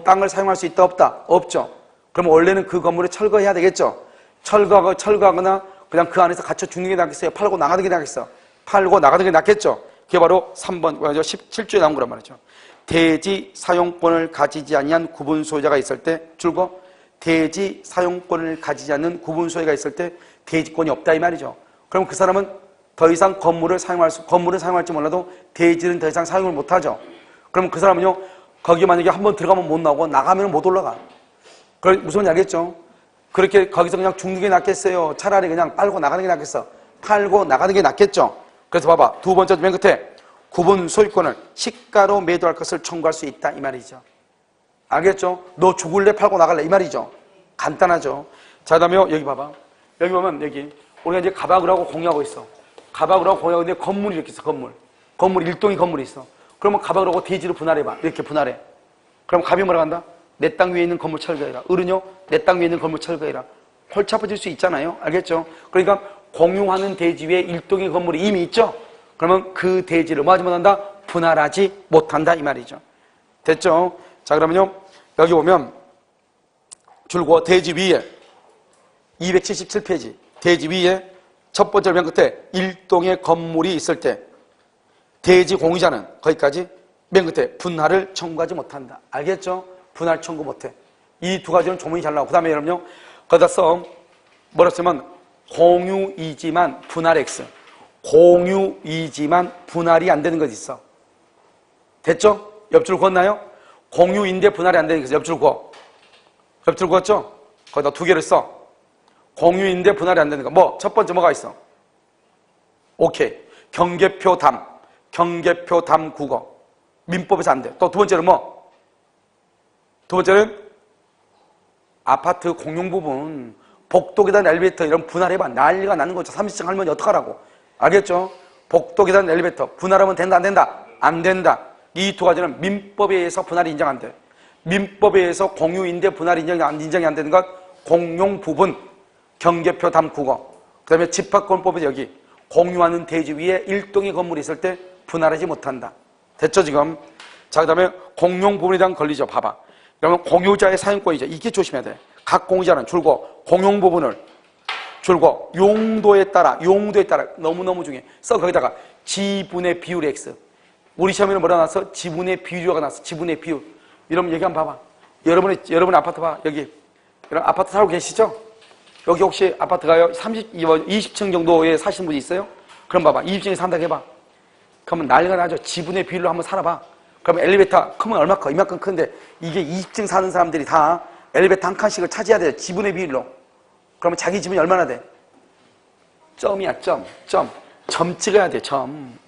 땅을 사용할 수 있다 없다? 없죠. 그럼 원래는 그 건물을 철거해야 되겠죠. 철거하거나 그냥 그 안에서 갇혀 죽는 게 낫겠어요? 팔고 나가는 게 낫겠어? 팔고 나가는 게 낫겠죠. 그게 바로 3번 17조에 나온 거란 말이죠. 대지 사용권을 가지지 아니한 구분 소유자가 있을 때 줄거 대지 사용권을 가지지 않는 구분 소유가 있을 때 대지권이 없다 이 말이죠. 그럼 그 사람은 더 이상 건물을 사용할지 몰라도 대지는 더 이상 사용을 못 하죠. 그럼 그 사람은요 거기 만약에 한번 들어가면 못 나오고 나가면 못 올라가. 그럼 무슨 말인지 알겠죠? 그렇게 거기서 그냥 죽는 게 낫겠어요? 차라리 그냥 빨고 나가는 게 낫겠어? 팔고 나가는 게 낫겠죠? 그래서 봐봐 두 번째 맨 끝에 구분 소유권을 시가로 매도할 것을 청구할 수 있다 이 말이죠. 알겠죠? 너 죽을래 팔고 나갈래 이 말이죠. 간단하죠. 자, 그다음에 여기 봐봐. 여기 보면 여기 우리가 이제 가박을 하고 공유하고 있어. 가박을 하고 공유하고 있는데 건물이 이렇게 있어. 건물 일동이 건물이 있어. 그러면 가박을 하고 대지를 분할해봐. 이렇게 분할해. 그럼 갑이 뭐라 한다? 내 땅 위에 있는 건물 철거해라. 을은요? 내 땅 위에 있는 건물 철거해라. 골치 아파질 수 있잖아요. 알겠죠? 그러니까 공유하는 대지 위에 일동의 건물이 이미 있죠? 그러면 그 대지를 뭐 하지 못한다? 분할하지 못한다 이 말이죠. 됐죠? 자, 그러면요 여기 보면 줄고 대지 위에 277페이지 대지 위에 첫 번째 맨 끝에 일동의 건물이 있을 때 대지 공유자는 거기까지 맨 끝에 분할을 청구하지 못한다. 알겠죠? 분할 청구 못해. 이 두 가지는 조문이 잘 나오고 그 다음에 여러분요 거기다 써 뭐라 쓰면 공유이지만 분할 X 공유이지만 분할이 안 되는 것이 있어. 됐죠? 옆줄 그었나요? 공유인데 분할이 안 되는 것이 옆줄 그어. 옆줄 그었죠? 거기다 두 개를 써. 공유인데 분할이 안 되는 거. 뭐, 첫 번째 뭐가 있어? 오케이. 경계표 담 국어. 민법에서 안 돼. 또 두 번째는 뭐? 두 번째는 아파트 공용 부분, 복도 계단 엘리베이터 이런 분할해봐. 난리가 나는 거죠. 30층 할머니 어떡하라고. 알겠죠? 복도 계단 엘리베이터 분할하면 된다 안 된다? 안 된다. 이 두 가지는 민법에 의해서 분할이 인정 안 돼. 민법에 의해서 공유인데 분할이 인정이 안 되는 것 공용 부분 경계표 담 국어. 그 다음에 집합권법에서 여기 공유하는 대지 위에 일동의 건물이 있을 때 분할하지 못한다. 됐죠 지금? 자, 그 다음에 공용 부분에 대한 권리죠. 봐봐. 그러면 공유자의 사용권이죠. 이게 조심해야 돼. 각 공유자는 줄고 공용 부분을 줄고 용도에 따라 너무너무 중요해. 써 거기다가 지분의 비율 X. 우리 시험에는 뭐라 나왔어? 지분의 비율가 나왔어. 지분의 비율. 여러분 얘기 한번 봐봐. 여러분 아파트 봐. 여기. 여러분 아파트 살고 계시죠? 여기 혹시 아파트가요? 20층 정도에 사시는 분이 있어요? 그럼 봐봐. 20층에 산다고 해봐. 그러면 난리가 나죠. 지분의 비율로 한번 살아봐. 그러면 엘리베이터 크면 얼마 커? 이만큼 큰데 이게 20층 사는 사람들이 다 엘리베이터 한 칸씩을 차지해야 돼요. 지분의 비율로. 그러면 자기 지분이 얼마나 돼? 점이야, 점. 점 찍어야 돼, 점.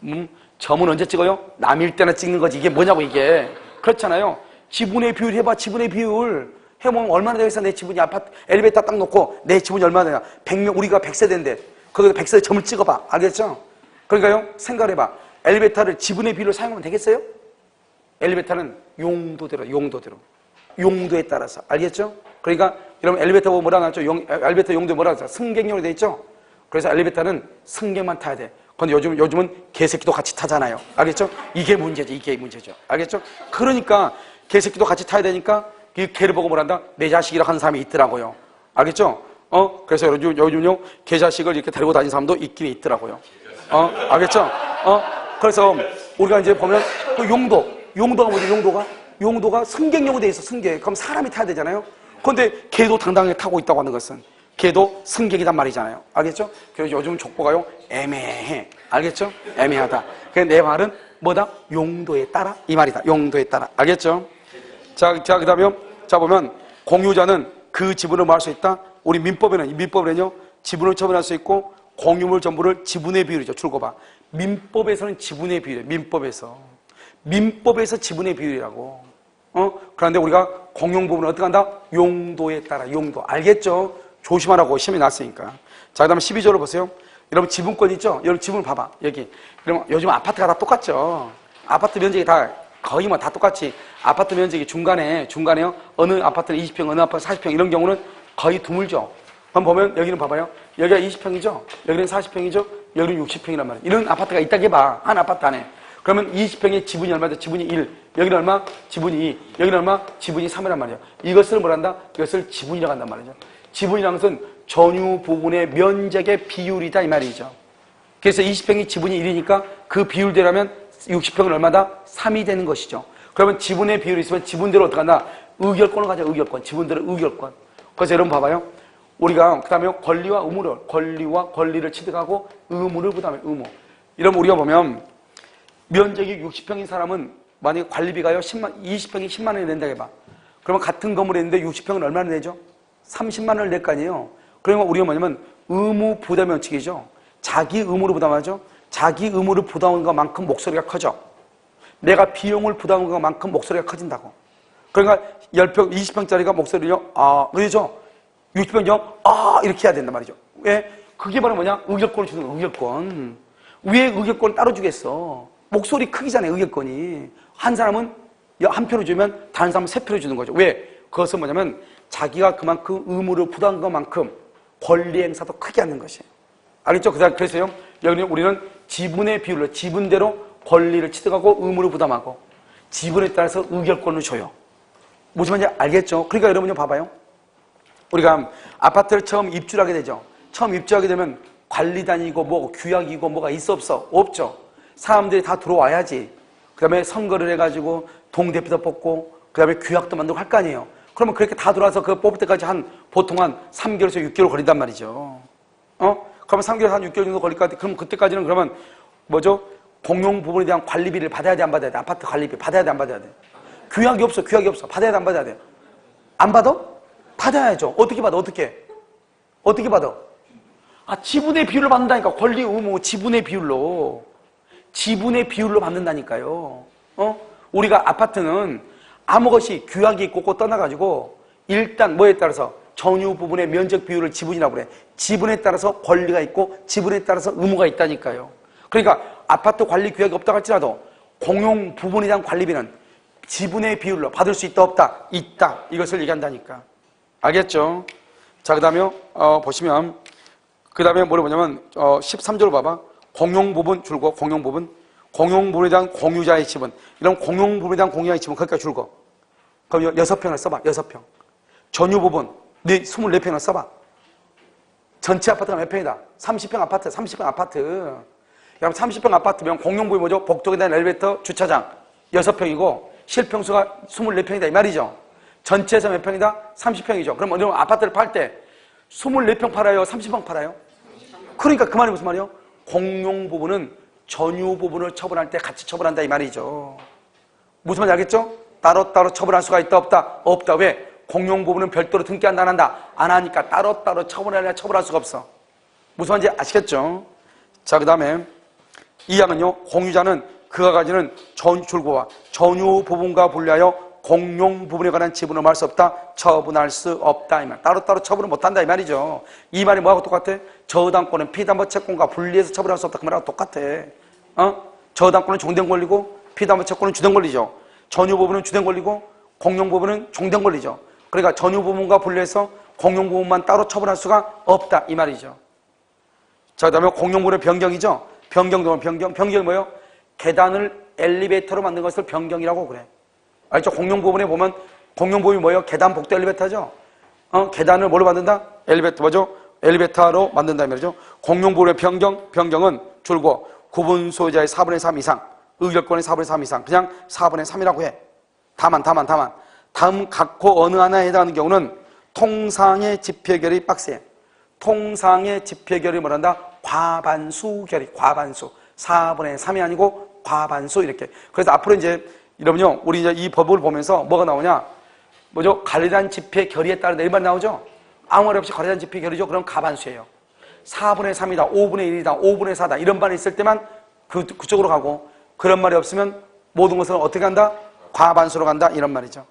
점은 언제 찍어요? 남일 때나 찍는 거지. 이게 뭐냐고, 이게. 그렇잖아요. 지분의 비율 해봐, 지분의 비율. 해보면 얼마나 되겠어, 내 지분이. 아파트, 엘리베이터 딱 놓고 내 지분이 얼마나 되냐. 100명, 우리가 100세대인데, 거기서 100세대 점을 찍어봐. 알겠죠? 그러니까요, 생각을 해봐. 엘리베이터를 지분의 비율로 사용하면 되겠어요? 엘리베이터는 용도대로. 용도에 따라서. 알겠죠? 그러니까, 여러분 엘리베이터 보면 뭐라 하죠? 엘리베이터 용도에 뭐라 하죠? 승객용으로 돼 있죠? 그래서 엘리베이터는 승객만 타야 돼. 근데 요즘은 개새끼도 같이 타잖아요. 알겠죠? 이게 문제죠. 알겠죠? 그러니까 개새끼도 같이 타야 되니까 이 개를 보고 뭐란다? 내 자식이라고 하는 사람이 있더라고요. 알겠죠? 그래서 요즘요 개자식을 이렇게 데리고 다니는 사람도 있긴 있더라고요. 알겠죠? 그래서 우리가 이제 보면 그 용도가 뭐지? 용도가 승객용으로 돼 있어. 승객. 그럼 사람이 타야 되잖아요. 그런데 개도 당당하게 타고 있다고 하는 것은 개도 승객이란 말이잖아요. 알겠죠? 그래서 요즘 족보가요 애매해. 알겠죠? 애매하다. 그래서 내 말은 뭐다? 용도에 따라 이 말이다. 용도에 따라. 알겠죠? 자 그다음에 자 보면 공유자는 그 지분을 뭐 할 수 있다? 우리 민법에는요 지분을 처분할 수 있고 공유물 전부를 지분의 비율이죠. 줄거봐. 민법에서는 지분의 비율이에요. 민법에서 지분의 비율이라고. 그런데 우리가 공용 부분은 어떻게 한다? 용도에 따라. 용도. 알겠죠? 조심하라고 시험에 났으니까. 자, 그 다음에 12절로 보세요. 여러분 지분권 있죠? 여러분 지분 봐봐. 여기. 그러면 요즘 아파트가 다 똑같죠? 아파트 면적이 다 거의 뭐 다 똑같이 아파트 면적이 중간에요. 어느 아파트는 20평, 어느 아파트 40평 이런 경우는 거의 드물죠. 그럼 보면 여기는 봐봐요. 여기가 20평이죠? 여기는 40평이죠? 여기는 60평이란 말이에요. 이런 아파트가 있다고 해봐. 한 아파트 안에. 그러면 20평의 지분이 얼마죠? 지분이 1. 여기는 얼마? 지분이 2. 여기는 얼마? 지분이 3이란 말이에요. 이것을 뭐란다? 이것을 지분이라고 한단 말이죠. 지분이라는 것은 전유 부분의 면적의 비율이다 이 말이죠. 그래서 20평이 지분이 1이니까 그 비율대로면 60평은 얼마다? 3이 되는 것이죠. 그러면 지분의 비율이 있으면 지분대로 어떻게 한다? 의결권을 가져. 의결권. 지분대로 의결권. 그래서 여러분 봐봐요. 우리가 그 다음에 권리와 권리를 취득하고 의무를 부담해. 의무. 이러면 우리가 보면 면적이 60평인 사람은 만약에 관리비가요 20평이 10만 원이 낸다고 해봐. 그러면 같은 건물에 있는데 60평은 얼마나 내죠? 30만 원을 낼 거 아니에요. 그러면 우리가 뭐냐면 의무 부담 원칙이죠. 자기 의무를 부담하죠. 자기 의무를 부담하는 것만큼 목소리가 커져. 내가 비용을 부담하는 것만큼 목소리가 커진다고. 그러니까 10평, 20평짜리가 목소리요 그러죠. 60평이요 이렇게 해야 된단 말이죠. 왜? 그게 바로 뭐냐? 의결권을 주는 거야. 의결권. 왜 의결권을 따로 주겠어? 목소리 크기잖아요. 의결권이. 한 사람은 한 표를 주면 다른 사람은 3표를 주는 거죠. 왜? 그것은 뭐냐면 자기가 그만큼 의무를 부담한 것만큼 권리 행사도 크게 하는 것이에요. 알겠죠? 그래서요. 여기는 우리는 지분의 비율로 지분대로 권리를 취득하고 의무를 부담하고 지분에 따라서 의결권을 줘요. 무슨 말인지 알겠죠? 그러니까 여러분요 봐봐요. 우리가 아파트를 처음 입주를 하게 되죠. 처음 입주하게 되면 관리단이고 뭐 규약이고 뭐가 있어 없어? 없죠. 사람들이 다 들어와야지. 그 다음에 선거를 해가지고 동대표도 뽑고 그 다음에 규약도 만들고 할 거 아니에요. 그러면 그렇게 다 들어와서 그거 뽑을 때까지 보통 한 3개월에서 6개월 걸린단 말이죠. 그러면 3개월에서 한 6개월 정도 걸릴 것 같아. 그럼 그때까지는 그러면 뭐죠? 공용 부분에 대한 관리비를 받아야 돼, 안 받아야 돼? 아파트 관리비 받아야 돼, 안 받아야 돼? 규약이 없어. 받아야 돼, 안 받아야 돼? 안 받아? 받아야죠. 어떻게 받아? 어떻게 받아? 지분의 비율로 받는다니까. 권리, 의무, 지분의 비율로 받는다니까요. 우리가 아파트는 아무 것이 규약이 있고 떠나가지고 일단 뭐에 따라서 전유 부분의 면적 비율을 지분이라고 그래. 지분에 따라서 권리가 있고 지분에 따라서 의무가 있다니까요. 그러니까 아파트 관리 규약이 없다고 할지라도 공용 부분에 대한 관리비는 지분의 비율로 받을 수 있다 없다? 있다. 이것을 얘기한다니까. 알겠죠? 자, 그 다음에 보시면 그 다음에 뭐냐면 13절 봐봐. 공용 부분 줄고 공용 부분에 대한 공유자의 지분. 이런 공용 부분에 대한 공유자의 지분 거기까지 줄고. 그럼 6평을 써봐. 6평. 전유 부분 24평을 써봐. 전체 아파트가 몇 평이다? 30평 아파트. 30평 아파트. 그럼 30평 아파트면 공용 부분이 뭐죠? 복도에 대한 엘리베이터, 주차장 6평이고 실평수가 24평이다 이 말이죠. 전체에서 몇 평이다? 30평이죠. 그럼 어느 아파트를 팔 때 24평 팔아요? 30평 팔아요? 그러니까 그 말이 무슨 말이에요? 공용 부분은 전유 부분을 처분할 때 같이 처분한다 이 말이죠. 무슨 말인지 알겠죠? 따로따로 처분할 수가 있다 없다? 없다. 왜? 공용 부분은 별도로 등기한다 안 한다? 안 하니까 따로따로 처분하려면 처분할 수가 없어. 무슨 말인지 아시겠죠? 자, 그 다음에 이 항은요, 공유자는 그가 가지는 줄거와 전유 부분과 분리하여 공용 부분에 관한 지분을 말 수 없다, 처분할 수 없다 이 말. 따로따로 처분을 못한다 이 말이죠. 이 말이 뭐하고 똑같아? 저당권은 피담보 채권과 분리해서 처분할 수 없다 그 말하고 똑같아. 저당권은 종된 권리고 피담보 채권은 주된 권리죠. 전유 부분은 주된 권리고 공용 부분은 종된 권리죠. 그러니까 전유 부분과 분리해서 공용 부분만 따로 처분할 수가 없다 이 말이죠. 자, 그 다음에 공용 부분의 변경이죠. 변경이 뭐예요? 계단을 엘리베이터로 만든 것을 변경이라고 그래. 알죠? 공용 부분에 보면 공용 부분이 뭐예요? 계단 복도 엘리베이터죠. 계단을 뭘로 만든다? 엘리베이터 뭐죠? 엘리베이터로 만든다 이 말이죠. 공용 부분의 변경은 줄고 구분 소유자의 4분의 3 이상 의결권의 4분의 3 이상. 그냥 4분의 3이라고 해. 다만. 다음 각호 어느 하나에 해당하는 경우는 통상의 집회결이 빡세. 통상의 집회결이 뭐란다? 과반수결이, 과반수. 4분의 3이 아니고 과반수 이렇게. 그래서 앞으로 이제 여러분요, 우리 이제 이 법을 보면서 뭐가 나오냐? 뭐죠? 관리단 집회결의에 따른 내일만 나오죠? 아무 말 없이 관리단 집회결의죠? 그럼 과반수예요. 4분의 3이다, 5분의 1이다, 5분의 4다 이런 말이 있을 때만 그쪽으로 가고, 그런 말이 없으면 모든 것은 어떻게 간다? 과반수로 간다 이런 말이죠.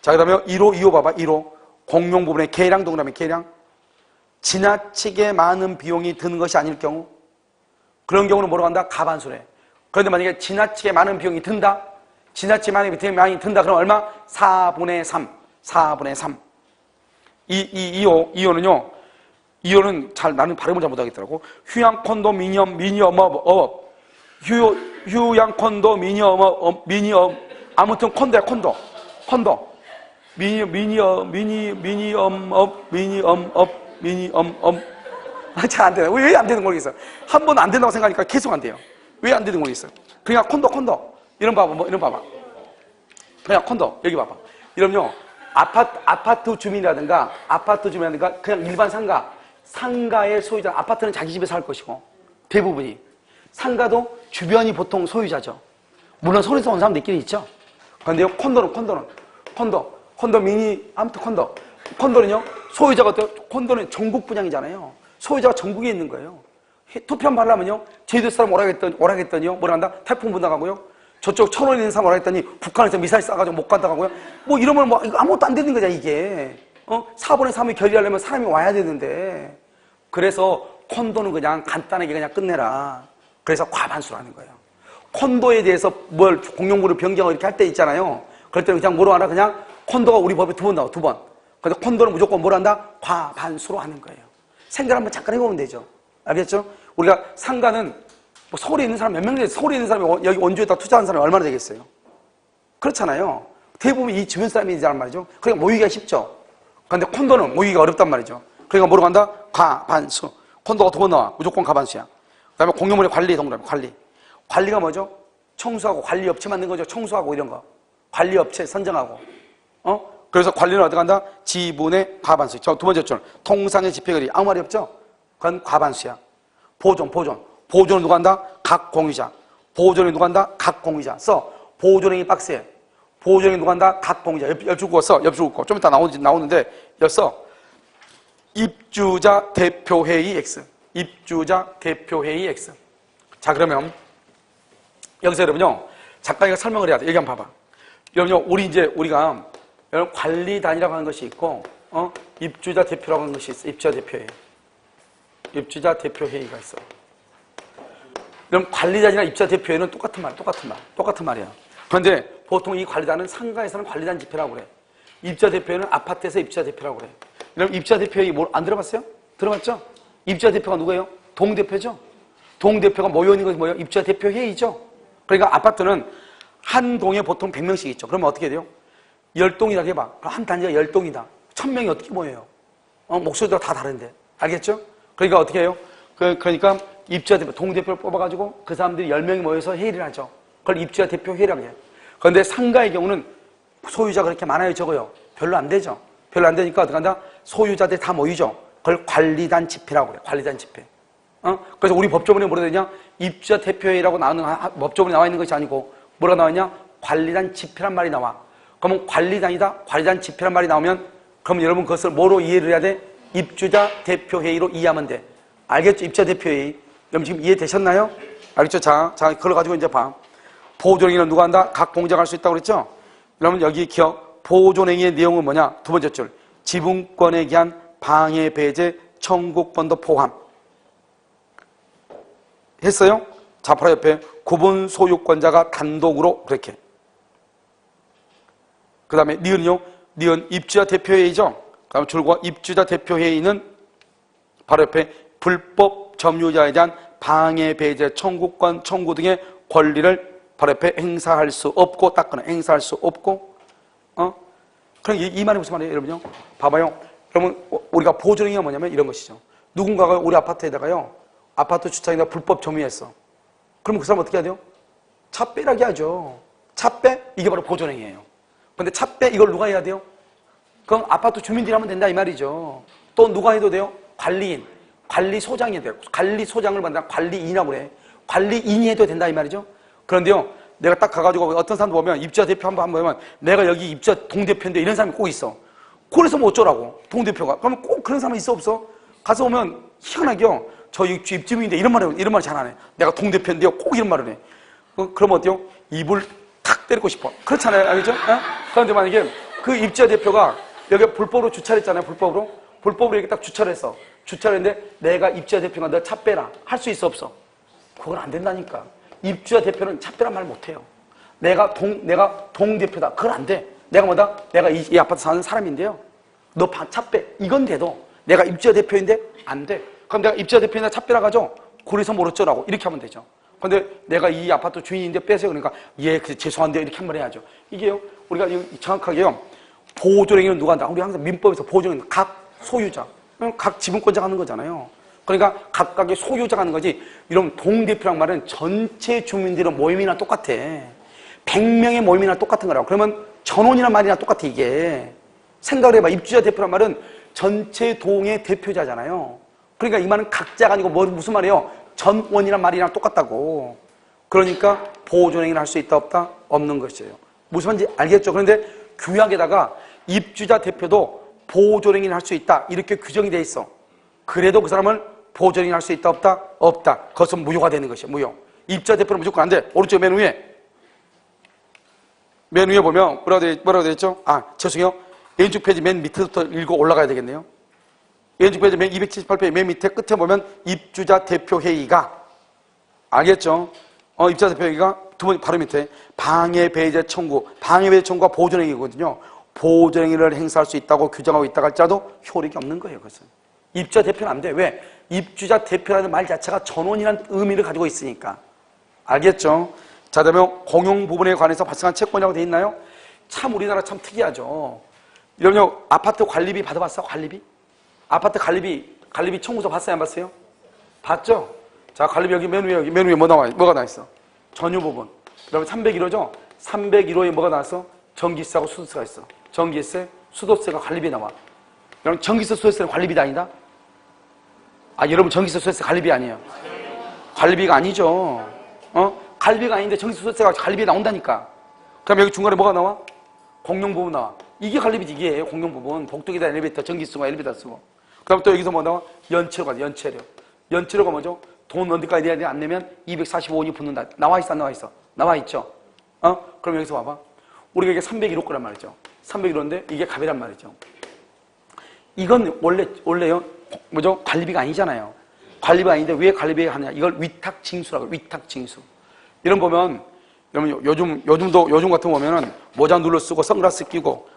자, 그 다음에 1호, 2호 봐봐. 1호 공용 부분의 계량 동그라미 계량. 지나치게 많은 비용이 드는 것이 아닐 경우, 그런 경우는 뭐로 간다? 과반수래. 그런데 만약에 지나치게 많은 비용이 든다? 지나치게 많은 비용이 든다 그럼 얼마? 4분의 3. 4분의 3. 2호는요, 2호는 잘 나는 발음을 잘 못하겠더라고. 휴양 콘도미니엄 미니엄업. 휴양 콘도미니엄업 미니엄. 아무튼 콘도야, 콘도. 미니엄업. 잘 안 되네. 왜 안 되는 거 모르겠어. 한 번 안 된다고 생각하니까 계속 안 돼요. 왜 안 되는 거 모르겠어. 그냥 콘도. 이런 봐봐, 이런 봐봐. 그냥 콘도, 여기 봐봐. 이러면요, 아파트 주민이라든가, 그냥 일반 상가의 소유자, 아파트는 자기 집에 살 것이고, 대부분이. 상가도 주변이 보통 소유자죠. 물론 서울에서 온 사람도 있긴 있죠. 그런데요, 콘도 미니, 아무튼 콘도는요, 소유자가 콘도는 전국 분양이잖아요. 소유자가 전국에 있는 거예요. 투표한 하려면요, 제주도 사람 오라겠더니요, 뭐라 한다? 태풍 분다가고요. 저쪽 천원에 있는 사람 오라겠더니 북한에서 미사일 쏴가지고 못 간다고요. 뭐 이러면 뭐 아무것도 안 되는 거잖아, 이게. 4분의 3이 결의하려면 사람이 와야 되는데. 그래서 콘도는 그냥 간단하게 그냥 끝내라. 그래서 과반수라는 거예요. 콘도에 대해서 뭘 공용구를 변경을 이렇게 할 때 있잖아요. 그럴 때는 그냥 뭐로 하나? 그냥 콘도가 우리 법에 2번 나와, 2번. 그래서 콘도는 무조건 뭘 한다? 과반수로 하는 거예요. 생각 한번 잠깐 해보면 되죠. 알겠죠? 우리가 상가는 뭐 서울에 있는 사람 몇 명 되겠어요? 서울에 있는 사람이 여기 원주에다 투자한 사람이 얼마나 되겠어요? 그렇잖아요. 대부분 이 주변 사람이란 말이죠. 그러니까 모이기가 쉽죠. 그런데 콘도는 모이기가 어렵단 말이죠. 그러니까 뭐로 간다? 과반수. 콘도가 2번 나와. 무조건 과반수야. 그 다음에 공용물의 관리 동그라미, 관리가 뭐죠? 청소하고 관리업체 만든 거죠. 청소하고 이런 거. 관리업체 선정하고. 그래서 관리는 어디 간다? 지분의 과반수. 두 번째 줄. 통상의 집회결의. 아무 말이 없죠? 그건 과반수야. 보존은 누가 한다? 각 공유자. 보존이 누가 한다? 각 공유자. 보존행위 빡세. 보존행위 누가 한다? 각 공유자. 옆줄 써. 좀 이따 나오는데, 써. 입주자 대표회의 X. 자, 그러면, 여기서 여러분요, 작가가 설명을 해야 돼. 여기 한번 봐봐. 여러분요, 우리가, 여러분, 관리단이라고 하는 것이 있고, 입주자 대표라고 하는 것이 있어. 입주자 대표회의가 있어. 그럼 관리단이나 입주자 대표회의는 똑같은 말이야. 그런데 보통 이 관리단은 상가에서는 관리단 집회라고 그래. 입주자 대표회의는 아파트에서 입주자 대표라고 그래. 그럼 입주자 대표회의 뭘 안 들어봤어요? 들어봤죠? 입주자 대표가 누구예요? 동대표죠? 동대표가 모여있는 것이 뭐예요? 입주자 대표회의죠? 그러니까 아파트는 한 동에 보통 100명씩 있죠. 그러면 어떻게 돼요? 10동이라고 해봐. 한 단지가 10동이다. 1000명이 어떻게 모여요? 목소리가 다 다른데. 알겠죠? 그러니까 어떻게 해요? 그러니까 입주자 대표, 동대표를 뽑아가지고 그 사람들이 10명이 모여서 회의를 하죠. 그걸 입주자 대표 회의라고 해요. 그런데 상가의 경우는 소유자가 그렇게 많아요, 적어요? 별로 안 되죠. 별로 안 되니까 어떻게 한다? 소유자들이 다 모이죠. 그걸 관리단 집회라고 그래요. 관리단 집회. 그래서 우리 법조문에 뭐라 되냐? 입주자 대표회의라고 나오는 법조문에 나와 있는 것이 아니고 뭐라 나왔냐? 관리단 집회란 말이 나와. 그러면 관리단이다, 관리단 집회란 말이 나오면 그럼 여러분 그것을 뭐로 이해를 해야 돼? 입주자 대표회의로 이해하면 돼. 알겠죠? 입주자 대표회의. 여러분 지금 이해되셨나요? 알겠죠? 자, 그걸 가지고 이제 봐. 보존행위는 누가 한다? 각 공자가 할 수 있다고 그랬죠? 여러분 여기 기억. 보존행위의 내용은 뭐냐? 두 번째 줄. 지분권에 기한 방해, 배제, 청구권도 포함. 했어요? 자, 바로 옆에 구분 소유권자가 단독으로 그렇게. 그 다음에 니은요? 니은 입주자 대표회의죠? 그 다음에 줄과 입주자 대표회의는 바로 옆에 불법 점유자에 대한 방해, 배제, 청구권, 청구 등의 권리를 바로 옆에 행사할 수 없고, 행사할 수 없고, 그럼 이 말이 무슨 말이에요, 여러분요? 봐봐요. 여러분, 우리가 보존행위가 뭐냐면 이런 것이죠. 누군가가 우리 아파트에다가요, 아파트 주차장에다 불법 점유했어. 그럼 그 사람 어떻게 해야 돼요? 차 빼라게 하죠. 차 빼? 이게 바로 보존행위예요. 근데 차 빼? 이걸 누가 해야 돼요? 그럼 아파트 주민들이 하면 된다 이 말이죠. 또 누가 해도 돼요? 관리인, 관리소장이 돼요. 관리소장을 만나 관리인이라고 그래. 관리인이 해도 된다 이 말이죠. 그런데요, 내가 딱 가가지고 어떤 사람도 보면 입주자 대표 한번 보면 내가 여기 입주자 동대표인데 이런 사람이 꼭 있어. 그래서 뭐 어쩌라고 동대표가. 그러면 꼭 그런 사람이 있어 없어? 가서 오면 희한하게요. 저 입주민인데 이런 말 잘 안 해. 내가 동대표인데요. 꼭 이런 말을 해. 그러면 어때요? 입을 탁 때리고 싶어. 그렇잖아요. 알겠죠? 그런데 만약에 그 입주자 대표가 여기 불법으로 주차를 했잖아요. 불법으로 이렇게 딱 주차를 했어. 주차를 했는데 내가 입주자 대표가 너 차 빼라. 할 수 있어 없어? 그건 안 된다니까. 입주자 대표는 차 빼란 말 못해요. 내가 동대표다. 그건 안 돼. 내가 뭐다? 내가 이 아파트 사는 사람인데요. 너 차 빼. 이건 돼도 내가 입주자 대표인데 안 돼. 그럼 내가 입주자 대표인데 차 빼라 가죠? 그래서 뭘 어쩌라고. 이렇게 하면 되죠. 근데 내가 이 아파트 주인인데 빼세요. 그러니까 예, 해야죠. 이렇게 한 번 해야죠. 이게요. 우리가 정확하게요. 보존행위는 누가 한다? 우리 항상 민법에서 보존행위는 각 소유자, 각 지분권자가 하는 거잖아요. 그러니까 각각의 소유자가 하는 거지. 이런 동대표란 말은 전체 주민들의 모임이나 똑같아. 100명의 모임이나 똑같은 거라고. 그러면 전원이란 말이나 똑같아 이게. 생각을 해봐. 입주자 대표란 말은 전체 동의 대표자잖아요. 그러니까 이 말은 각자가 아니고 무슨 말이에요? 전원이란 말이랑 똑같다고. 그러니까 보존행위를 할 수 있다 없다? 없는 것이에요. 무슨 말인지 알겠죠? 그런데 규약에다가 입주자 대표도 보존행위를 할 수 있다 이렇게 규정이 돼 있어. 그래도 그 사람을 보존행위를 할 수 있다 없다? 없다. 그것은 무효가 되는 것이에요. 무효. 입주자 대표는 무조건 안 돼. 오른쪽 맨 위에 보면 뭐라고 되어 있죠? 죄송해요. 왼쪽 페이지 맨 밑에부터 읽고 올라가야 되겠네요. 왼쪽 페이지 맨 278페이지 맨 밑에 끝에 보면 입주자 대표 회의가, 알겠죠? 입주자 대표 회의가 두 번 바로 밑에 방해 배제 청구, 방해 배제 청구가 보존행위거든요. 보존행위를 행사할 수 있다고 규정하고 있다 할지라도 효력이 없는 거예요. 그것은 입주자 대표는 안 돼. 왜? 입주자 대표라는 말 자체가 전원이라는 의미를 가지고 있으니까. 알겠죠? 자, 그다음에 공용 부분에 관해서 발생한 채권이라고 돼 있나요? 참 우리나라 참 특이하죠. 여러분 아파트 관리비 받아봤어? 관리비? 아파트 관리비 청구서 봤어요? 안 봤어요? 봤죠? 자, 관리비 여기 맨 위에 뭐가 나와 있어? 전유 부분. 그다음에 301호죠? 301호에 뭐가 나왔어? 전기세하고 수도세가 있어. 전기세, 수도세가 관리비 나와. 여러분 전기세, 수도세는 관리비가 아니다? 여러분 전기세, 수도세 관리비 아니에요. 관리비가 아니죠. 관리비가 아닌데 전기세, 수도세가 관리비 나온다니까. 그럼 여기 중간에 뭐가 나와? 공용 부분 나와. 이게 관리비지, 이게 공용 부분. 복도기다 엘리베이터, 전기 쓰고 엘리베이터 쓰고. 그 다음 또 여기서 뭐 나와? 연체료가 돼, 연체료. 연체료가 뭐죠? 돈 어디까지 내야 돼? 안 내면 245원이 붙는다. 나와 있어, 안 나와 있어? 나와 있죠? 그럼 여기서 봐봐. 우리가 이게 301호 거란 말이죠. 301호인데 이게 갑이란 말이죠. 이건 원래요, 뭐죠? 관리비가 아니잖아요. 관리비가 아닌데 왜 관리비가 하느냐? 이걸 위탁징수라고, 위탁징수. 이런 보면, 여러분 요즘 같은 거 보면은 모자 눌러 쓰고 선글라스 끼고,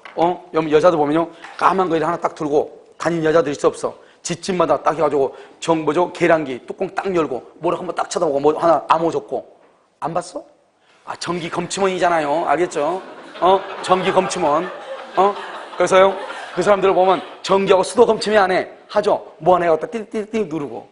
여러분 여자들 보면요, 까만 거 하나 딱 들고 다니는 여자들 있어 없어? 집집마다 딱 해가지고 계량기 뚜껑 딱 열고 뭐라 한번 딱 쳐다보고 뭐 하나 암호 적고. 안 봤어? 전기 검침원이잖아요. 알겠죠? 전기 검침원. 그래서요, 그 사람들을 보면 전기하고 수도 검침이 안 해. 하죠? 뭐 하나 해갖고 띠띠띠 누르고.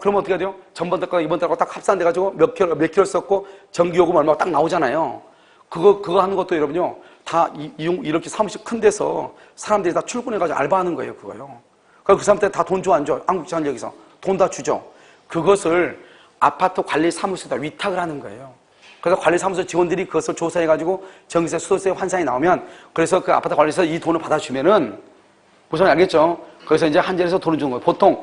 그러면 어떻게 돼요? 전번 달과 이번 달과 딱 합산돼가지고 몇 킬로 썼고 전기요금 얼마가 딱 나오잖아요. 그거 하는 것도 여러분요, 다 이렇게 사무실 큰 데서 사람들이 다 출근해가지고 알바하는 거예요, 그거요. 그 사람들 다 돈 줘, 안 줘? 한국산 여기서 돈 다 주죠. 그것을 아파트 관리 사무소에다 위탁을 하는 거예요. 그래서 관리사무소 직원들이 그것을 조사해가지고 전기세, 수도세 환산이 나오면, 그래서 그 아파트 관리사에서 이 돈을 받아주면은, 무슨 말인지 알겠죠? 거기서 이제 한전에서 돈을 주는 거예요. 보통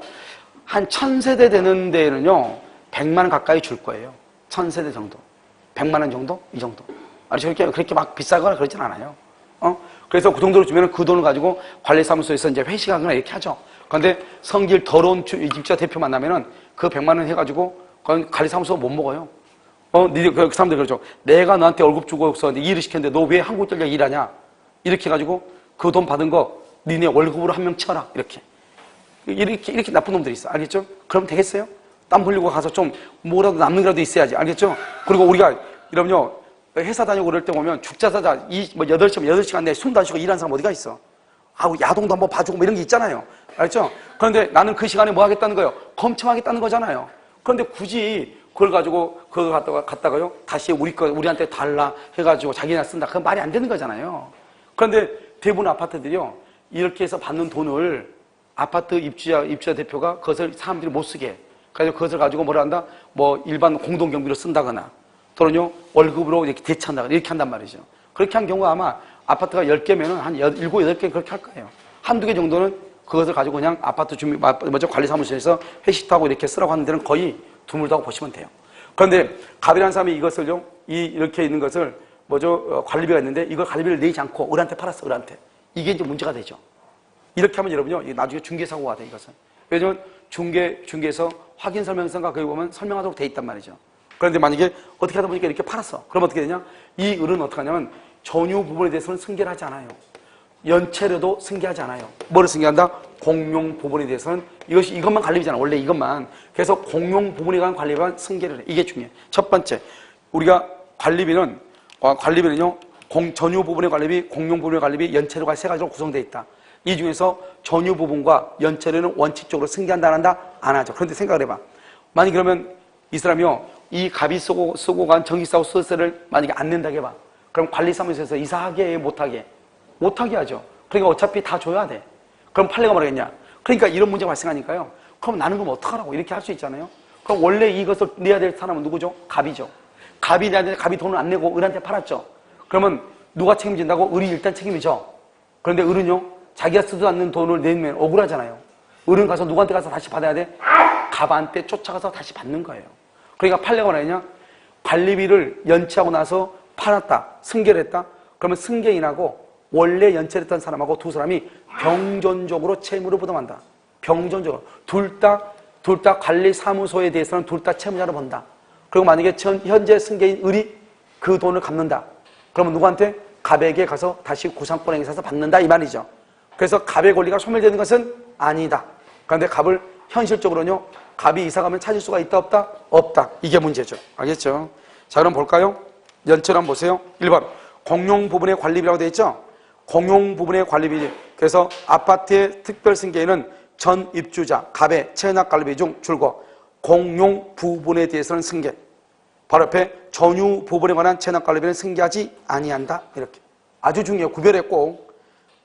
한 1000세대 되는 데는요, 100만 원 가까이 줄 거예요. 1000세대 정도. 100만 원 정도? 이 정도. 그렇게 막 비싸거나 그러진 않아요. 그래서 그 정도로 주면은 그 돈을 가지고 관리사무소에서 이제 회식하거나 이렇게 하죠. 그런데 성질 더러운 입주자 대표 만나면은 그 100만 원 해가지고 관리사무소 못 먹어요. 그 사람들 그러죠. 내가 너한테 월급 주고서 일을 시켰는데 너 왜 한국전력 일하냐? 이렇게 해가지고 그 돈 받은 거 니네 월급으로 한 명 쳐라. 이렇게 나쁜 놈들이 있어. 알겠죠? 그럼 되겠어요? 땀 흘리고 가서 좀 뭐라도 남는 거라도 있어야지. 알겠죠? 그리고 우리가, 여러분요, 회사 다니고 그럴 때 보면 죽자사자 8시간 내에 숨 다 쉬고 일하는 사람 어디가 있어? 야동도 한번 봐주고 뭐 이런 게 있잖아요. 알겠죠? 그런데 나는 그 시간에 뭐 하겠다는 거예요? 검침하겠다는 거잖아요. 그런데 굳이 그걸 가지고 그거 갖다가요 다시 우리한테 달라 해가지고 자기나 쓴다. 그건 말이 안 되는 거잖아요. 그런데 대부분 아파트들이요 이렇게 해서 받는 돈을 아파트 입주자 대표가 그것을 사람들이 못 쓰게 해. 그래서 그것을 가지고 뭐라 한다? 뭐 일반 공동경비로 쓴다거나 또는요 월급으로 이렇게 대체한다거나 이렇게 한단 말이죠. 그렇게 한 경우가 아마 아파트가 10개면은 한 7, 8개 그렇게 할 거예요. 한두 개 정도는 그것을 가지고 그냥 아파트 관리사무소에서 회식도 하고 이렇게 쓰라고 하는 데는 거의 드물다고 보시면 돼요. 그런데 갑이라는 사람이 이것을요, 이렇게 있는 것을 관리비가 있는데 이걸 관리비를 내지 않고 을한테 팔았어, 을한테. 이게 이제 문제가 되죠. 이렇게 하면 여러분요, 나중에 중개사고가 돼, 이것은. 왜냐면 중개에서 확인 설명서가 거기 보면 설명하도록 돼 있단 말이죠. 그런데 만약에 어떻게 하다 보니까 이렇게 팔았어. 그럼 어떻게 되냐? 이 을은 어떻게 하냐면 전유 부분에 대해서는 승계를 하지 않아요. 연체료도 승계하지 않아요. 뭐를 승계한다? 공용 부분에 대해서는 이것만 관리비잖아. 원래 이것만. 그래서 공용 부분에 관한 관리비만 승계를 해. 이게 중요해. 첫 번째, 우리가 관리비는요, 전유 부분의 관리비, 공용 부분의 관리비, 연체료가 세 가지로 구성되어 있다. 이 중에서 전유 부분과 연체료는 원칙적으로 승계한다, 안 한다? 안 하죠. 그런데 생각을 해봐. 만약 그러면 이 사람이요, 이 갑이 쓰고 간 전기사고 수수세를 만약에 안 낸다고 해봐. 그럼 관리사무소에서 이사하게 해, 못하게 하죠. 그러니까 어차피 다 줘야 돼. 그럼 판례가 뭐라겠냐? 그러니까 이런 문제가 발생하니까요. 그럼 나는 그럼 어떡하라고? 이렇게 할 수 있잖아요. 그럼 원래 이것을 내야 될 사람은 누구죠? 갑이죠. 갑이 내야 되는데 갑이 돈을 안 내고 을한테 팔았죠. 그러면 누가 책임진다고? 을이 일단 책임이죠. 그런데 을은요, 자기가 쓰지도 않는 돈을 내면 억울하잖아요. 을은 가서 누구한테 가서 다시 받아야 돼? 갑한테 쫓아가서 다시 받는 거예요. 그러니까 판례가 뭐냐냐? 관리비를 연체하고 나서 팔았다, 승계를 했다. 그러면 승계인하고 원래 연체를 했던 사람하고 두 사람이 병존적으로 채무를 부담한다. 병존적으로. 둘 다 관리사무소에 대해서는 둘 다 채무자로 본다. 그리고 만약에 현재 승계인 을이 그 돈을 갚는다. 그러면 누구한테? 갑에게 가서 다시 구상권 행사해서 받는다 이 말이죠. 그래서 갑의 권리가 소멸되는 것은 아니다. 그런데 갑을 현실적으로는요, 갑이 이사가면 찾을 수가 있다 없다? 없다. 이게 문제죠. 알겠죠? 자, 그럼 볼까요? 연체를 한번 보세요. 1번 공용 부분의 관리비라고 되어 있죠? 공용 부분의 관리비. 그래서 아파트의 특별 승계에는 전 입주자 갑의 체납 관리비 중 줄고 공용 부분에 대해서는 승계. 바로 옆에 전유 부분에 관한 체납 관리비는 승계하지 아니한다. 이렇게. 아주 중요해요. 구별했고.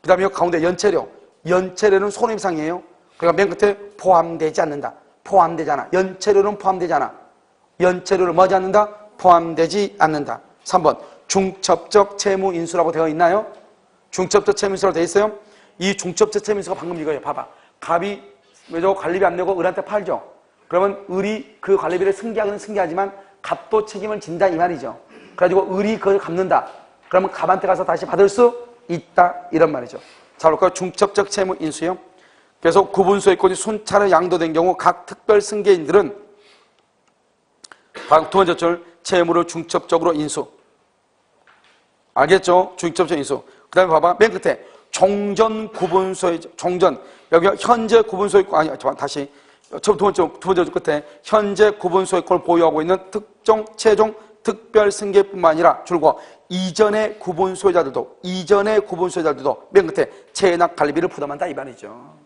그 다음에 가운데 연체료. 연체료는 손해배상이에요. 그러니까 맨 끝에 포함되지 않는다. 포함되지 않아. 연체료는 포함되지 않아. 연체료를 뭐하지 않는다? 포함되지 않는다. 3번 중첩적 채무인수라고 되어 있나요? 중첩적 채무인수라고 되어 있어요? 이 중첩적 채무인수가 방금 이거예요. 봐봐. 갑이 관리비 안 내고 을한테 팔죠. 그러면 을이 그 관리비를 승계하기는 승계하지만 갑도 책임을 진다 이 말이죠. 그래가지고 을이 그걸 갚는다. 그러면 갑한테 가서 다시 받을 수 있다 이런 말이죠. 자, 볼까요? 중첩적 채무인수요. 그래서 구분소유권이 순차로 양도된 경우 각 특별 승계인들은 두 번째 줄 채무를 중첩적으로 인수. 알겠죠? 중첩적 인수. 그 다음에 봐봐. 맨 끝에 종전 구분소유, 종전. 여기 현재 구분소유권, 아니, 다시. 두 번째 끝에 현재 구분소유권을 보유하고 있는 특정, 최종, 특별 승계뿐만 아니라 줄고 이전의 구분소유자들도 맨 끝에 체납 관리비를 부담한다 이 말이죠.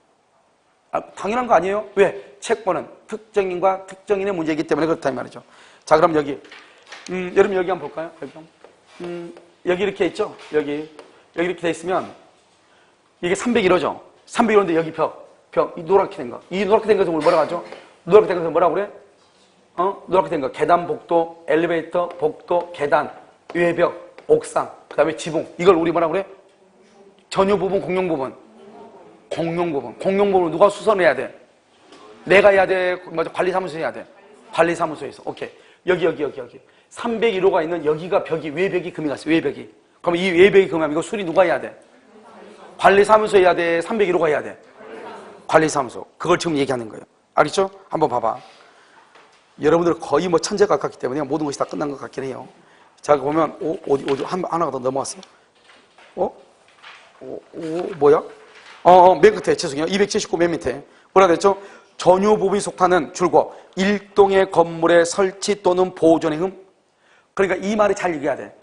당연한 거 아니에요? 왜? 채권은 특정인과 특정인의 문제이기 때문에 그렇다 이 말이죠. 자, 그럼 여기 여러분 여기 한번 볼까요? 여기 이렇게 있죠? 여기 이렇게 돼 있으면 이게 301호죠. 301호인데 여기 이 노랗게 된 거. 이 노랗게 된 것을 뭐라고 하죠? 노랗게 된 것을 뭐라고 그래? 노랗게 된 거. 계단, 복도, 엘리베이터, 복도, 계단, 외벽, 옥상, 그 다음에 지붕. 이걸 우리 뭐라고 그래? 전유 부분, 공용 부분. 공용 부분 누가 수선해야 돼? 내가 해야 돼? 관리사무소에 해야 돼? 관리사무소에서. 오케이. 여기. 301호가 있는 여기가 벽이, 외벽이 금이 갔어요. 외벽이. 그럼 이 외벽이 금하면 이거 수리 누가 해야 돼? 관리사무소 해야 돼? 301호가 해야 돼? 관리사무소. 그걸 지금 얘기하는 거예요. 알겠죠? 한번 봐봐. 여러분들 거의 천재 가깝기 때문에 모든 것이 다 끝난 것 같긴 해요. 자, 보면, 어디, 하나가 더 넘어왔어? 뭐야? 맨 끝에, 죄송해요. 279 맨 밑에. 뭐라 그랬죠? 전유 부분이 속하는 줄고 일동의 건물의 설치 또는 보존의 흠. 그러니까 이 말이 잘 읽어야 돼.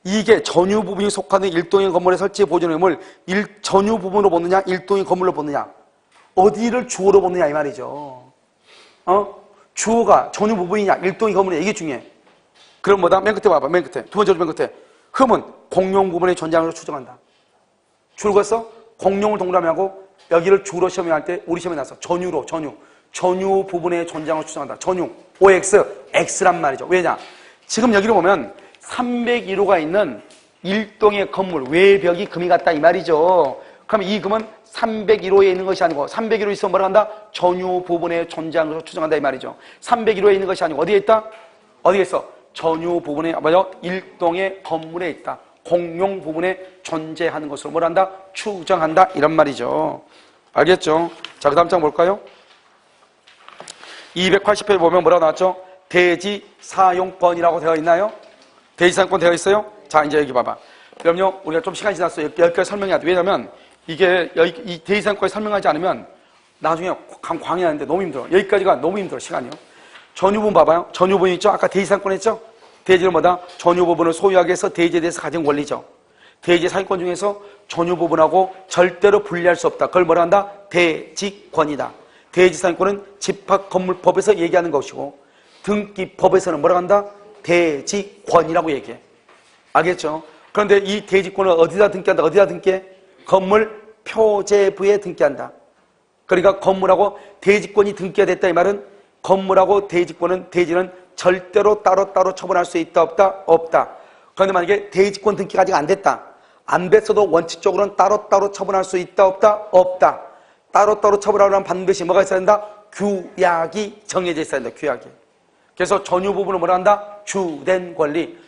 이게 전유 부분이 속하는 일동의 건물의 설치 보존의 흠을 전유 부분으로 보느냐, 일동의 건물로 보느냐. 어디를 주어로 보느냐 이 말이죠. 주어가 전유 부분이냐, 일동의 건물이냐, 이게 중요해. 그럼 뭐다? 맨 끝에 봐봐, 맨 끝에. 두 번째 맨 끝에. 흠은 공용 부분의 존재함으로 추정한다. 주로 서 공용을 동그라미하고 여기를 주로 시험에 할 때 우리 시험에 나왔어. 전유로, 전유 부분의 존재함으로 추정한다. 전유, OX, X란 말이죠. 왜냐? 지금 여기를 보면 301호가 있는 일동의 건물, 외벽이 금이 같다 이 말이죠. 그럼 이 금은 301호에 있는 것이 아니고 301호에 있으면 뭐라 한다? 전유 부분의 존재함으로 추정한다 이 말이죠. 301호에 있는 것이 아니고 어디에 있다? 어디에 있어? 전유 부분에, 뭐죠? 일동의 건물에 있다. 공용 부분에 존재하는 것으로 뭘 한다? 추정한다 이런 말이죠. 알겠죠? 자, 그 다음 장 볼까요? 280페이지 보면 뭐라고 나왔죠? 대지 사용권이라고 되어 있나요? 대지 사용권 되어 있어요? 자, 이제 여기 봐봐. 그럼요, 우리가 좀 시간이 지났어요. 여기까지 설명해야 돼. 왜냐면 이게 이 대지 사용권을 설명하지 않으면 나중에 강의하는데 너무 힘들어. 여기까지가 너무 힘들어, 시간이요. 전유분 봐봐요. 전유분 있죠? 아까 대지 사용권 했죠? 대지는 뭐다? 전유부분을 소유하게 해서 대지에 대해서 가진 권리죠. 대지 사용권 중에서 전유부분하고 절대로 분리할 수 없다. 그걸 뭐라 한다? 대지권이다. 대지 사용권은 집합건물법에서 얘기하는 것이고 등기법에서는 뭐라 한다? 대지권이라고 얘기해. 알겠죠? 그런데 이 대지권을 어디다 등기한다? 어디다 등기해? 건물 표제부에 등기한다. 그러니까 건물하고 대지권이 등기가 됐다 이 말은 건물하고 대지는 절대로 따로따로 처분할 수 있다 없다? 없다. 그런데 만약에 대지권 등기가 아직 안 됐다. 안 됐어도 원칙적으로는 따로따로 처분할 수 있다 없다? 없다. 따로따로 처분하려면 반드시 뭐가 있어야 된다? 규약이 정해져 있어야 된다. 규약이. 그래서 전유 부분을 뭐라 한다? 주된 권리.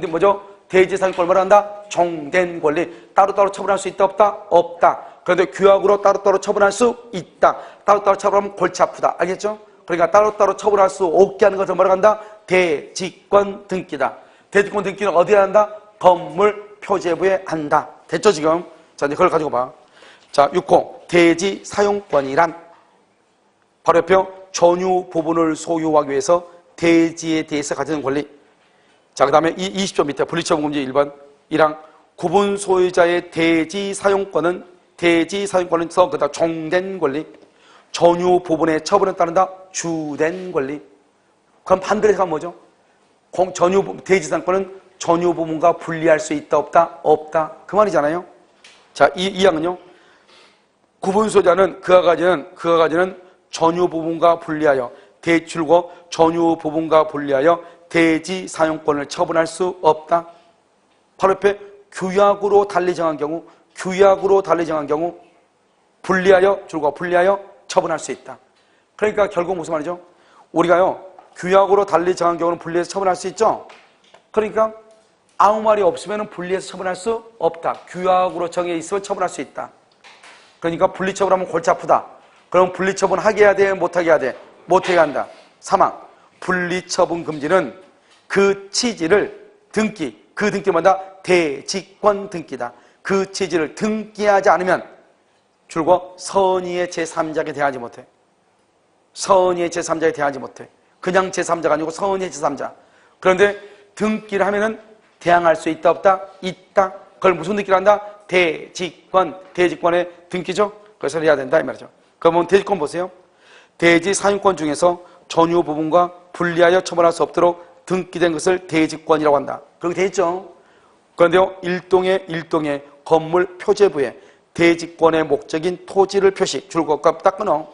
뭐죠? 대지 사용권을 뭐라 한다? 종된 권리. 따로따로 처분할 수 있다 없다? 없다. 그런데 규약으로 따로따로 처분할 수 있다. 따로따로 처분하면 골치 아프다. 알겠죠? 그러니까 따로따로 처분할 수 없게 하는 것을 뭐라고 한다? 대지권 등기다. 대지권 등기는 어디에 한다? 건물 표제부에 한다. 됐죠 지금? 자, 이제 그걸 가지고 봐. 자, 6호 대지 사용권이란 바로 옆에 전유 부분을 소유하기 위해서 대지에 대해서 가지는 권리. 자, 그 다음에 이 20조 밑에 분리처분 금지 1번 1항 구분 소유자의 대지 사용권은 그다음 종된 권리. 전유 부분의 처분에 따른다? 주된 권리. 그럼 반대로 해서 뭐죠? 대지 사용권은 전유 부분과 분리할 수 있다 없다? 없다. 그 말이잖아요. 자, 이 항은요. 구분 소유자는 그가 가지는 전유 부분과 분리하여 대출고 전유 부분과 분리하여 대지 사용권을 처분할 수 없다. 바로 옆에 규약으로 달리 정한 경우 분리하여 처분할 수 있다. 그러니까 결국 무슨 말이죠? 우리가요 규약으로 달리 정한 경우는 분리해서 처분할 수 있죠. 그러니까 아무 말이 없으면 분리해서 처분할 수 없다. 규약으로 정해 있으면 처분할 수 있다. 그러니까 분리처분하면 골치 아프다. 그럼 분리처분 하게 해야 돼? 못하게 해야 돼? 못하게 한다. 3항 분리처분 금지는 그 취지를 그 등기 뭐다? 대지권 등기다. 그 취지를 등기하지 않으면 줄곧 선의의 제3자에게 대하지 못해. 선의의 제3자에게 대하지 못해. 그냥 제3자가 아니고 선의의 제3자. 그런데 등기를 하면은 대항할 수 있다 없다? 있다. 그걸 무슨 등기를 한다? 대지권의 등기죠. 그래서 해야 된다 이 말이죠. 그러면 대지권 보세요. 대지 사용권 중에서 전유 부분과 분리하여 처분할 수 없도록 등기된 것을 대지권이라고 한다. 그렇게 돼 있죠. 그런데요, 일동의 건물 표제부에 대지권의 목적인 토지를 표시, 줄것과 딱 끊어.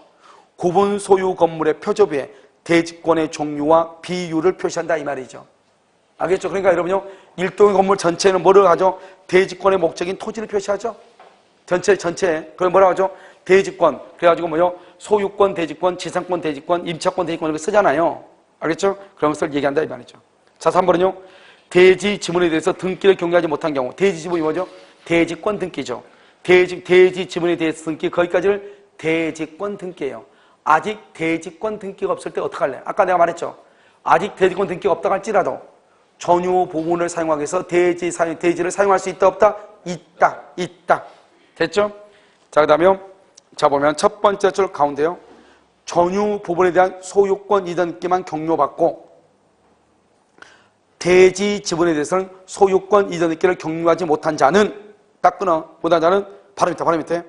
구분 소유 건물의 표제부에 대지권의 종류와 비율을 표시한다 이 말이죠. 알겠죠? 그러니까 여러분요, 일동의 건물 전체는 뭐를 하죠? 대지권의 목적인 토지를 표시하죠. 전체. 그걸 뭐라고 하죠? 대지권. 그래가지고 뭐요? 소유권 대지권, 지상권 대지권, 임차권 대지권 이렇게 쓰잖아요. 알겠죠? 그런 것을 얘기한다 이 말이죠. 자, 3번은요. 대지 지분에 대해서 등기를 경유하지 못한 경우. 대지 지분이 뭐죠? 대지권 등기죠. 대지 지분에 대해서 등기, 거기까지를 대지권 등기예요. 아직 대지권 등기가 없을 때 어떡할래? 아까 내가 말했죠. 아직 대지권 등기가 없다고 할지라도 전유 부분을 사용하기 위해서 대지를 사용할 수 있다 없다? 있다. 됐죠? 자, 그 다음에 자 보면 첫 번째 줄 가운데요. 전유 부분에 대한 소유권 이전기만 경료받고 대지 지분에 대해서는 소유권 이전기를 경유하지 못한 자는 딱 끊어. 못한 자는 바로 밑에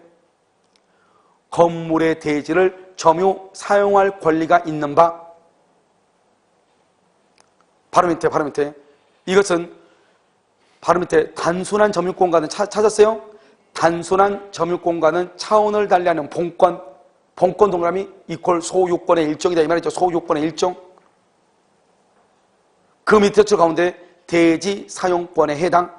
건물의 대지를 점유 사용할 권리가 있는 바 바로 밑에. 이것은 바로 밑에 단순한 점유권과는 찾았어요? 단순한 점유권과는 차원을 달리하는 본권 동그라미 이퀄 소유권의 일정이다 이 말이죠. 소유권의 일정. 그 밑에 줄 가운데 대지 사용권에 해당.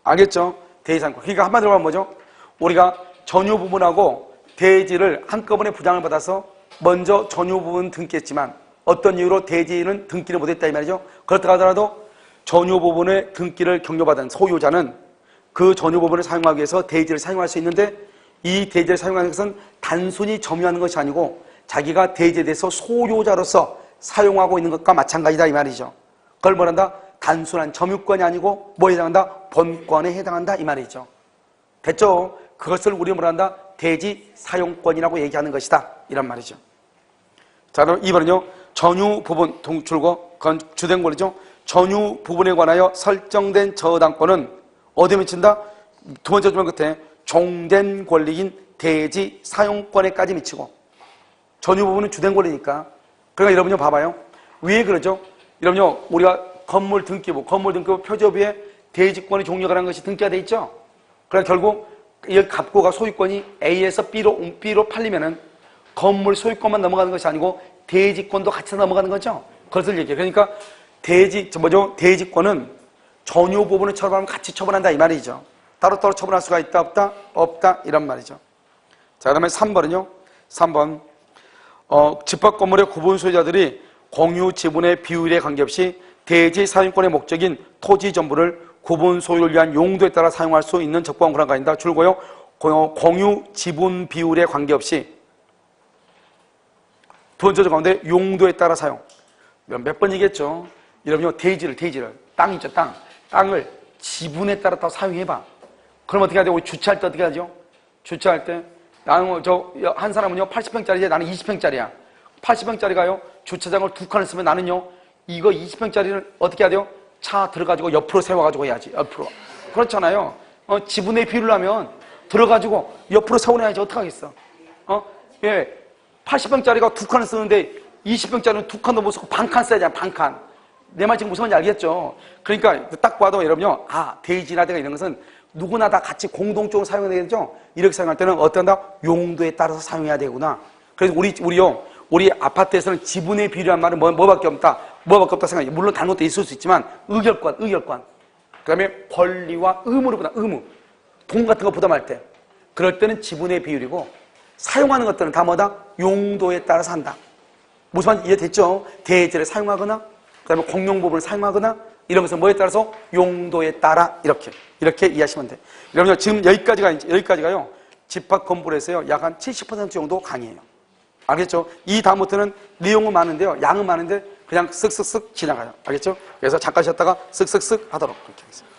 알겠죠? 대지 사용권. 그러니까 한마디로 하면 뭐죠? 우리가 전유 부분하고 대지를 한꺼번에 부장을 받아서 먼저 전유 부분 등기했지만 어떤 이유로 대지는 등기를 못했다 이 말이죠. 그렇다 하더라도 전유 부분의 등기를 경료받은 소유자는 그 전유 부분을 사용하기 위해서 대지를 사용할 수 있는데 이 대지를 사용하는 것은 단순히 점유하는 것이 아니고 자기가 대지에 대해서 소유자로서 사용하고 있는 것과 마찬가지다 이 말이죠. 그걸 뭐란다? 단순한 점유권이 아니고 뭐에 해당한다? 본권에 해당한다 이 말이죠. 됐죠? 그것을 우리가 뭐란다? 대지 사용권이라고 얘기하는 것이다 이란 말이죠. 자, 그럼 2번은요. 전유 부분 줄거 그건 주된 권리죠. 전유 부분에 관하여 설정된 저당권은 어디에 미친다? 두 번째 주문 끝에 종된 권리인 대지 사용권에까지 미치고 전유 부분은 주된 권리니까. 그러니까 여러분요 봐봐요. 왜 그러죠? 여러분요 우리가 건물 등기부 표지업에 대지권의 종류가 라는 것이 등기가 돼 있죠. 그러니까 결국 이 갑고가 소유권이 A에서 B로 팔리면은 건물 소유권만 넘어가는 것이 아니고 대지권도 같이 넘어가는 거죠. 그것을 얘기해요. 그러니까 대지권은 전유 부분을 처분하면 같이 처분한다 이 말이죠. 따로따로 처분할 수가 있다 없다? 없다 이런 말이죠. 자, 그다음에 3번은요. 3번 집합 건물의 구분 소유자들이 공유 지분의 비율에 관계없이 대지 사용권의 목적인 토지 전부를 구분 소유를 위한 용도에 따라 사용할 수 있는 적법한 권한가 있다. 줄고요. 공유 지분 비율에 관계없이 두 번째 줄 가운데 용도에 따라 사용. 몇 번 얘기했죠. 여러분요 대지를 땅 있죠. 땅을 지분에 따라 다 사용해봐. 그럼 어떻게 해야 돼? 우리 주차할 때 어떻게 하죠? 주차할 때 나는 한 사람은요 80평짜리지 나는 20평짜리야. 80평짜리가요 주차장을 2칸을 쓰면 나는요 이거 20평짜리는 어떻게 해야 돼요? 차 들어가지고 옆으로 세워가지고 해야지. 옆으로. 그렇잖아요. 지분의 비율을 하면 들어가지고 옆으로 세워놔야지. 어떡하겠어? 예. 80평짜리가 2칸을 쓰는데 20평짜리는 2칸도 못 쓰고 반칸 써야잖아. 반칸. 내 말 지금 무슨 말인지 알겠죠? 그러니까 딱 봐도 여러분요 대지라든가 이런 것은 누구나 다 같이 공동적으로 사용해야 되겠죠? 이렇게 사용할 때는 어떤다? 용도에 따라서 사용해야 되구나. 그래서 우리 아파트에서는 지분의 비율이란 말은 뭐밖에 없다 생각해요. 물론 다른 것도 있을 수 있지만 의결권. 그 다음에 권리와 의무를 의무. 돈 같은 거 부담할 때. 그럴 때는 지분의 비율이고 사용하는 것들은 다 뭐다? 용도에 따라서 한다. 무슨 말인지 이해됐죠? 대지를 사용하거나 그 다음에 공용 부분을 사용하거나 이런 것은 뭐에 따라서? 용도에 따라 이렇게 이해하시면 돼. 여러분 지금 여기까지가요 집합 건물에서요 약 한 70% 정도 강의예요. 알겠죠? 이 다음부터는 내용은 많은데요 양은 많은데 그냥 쓱쓱쓱 지나가요. 알겠죠? 그래서 잠깐 쉬었다가 쓱쓱쓱 하도록 그렇게 하겠습니다.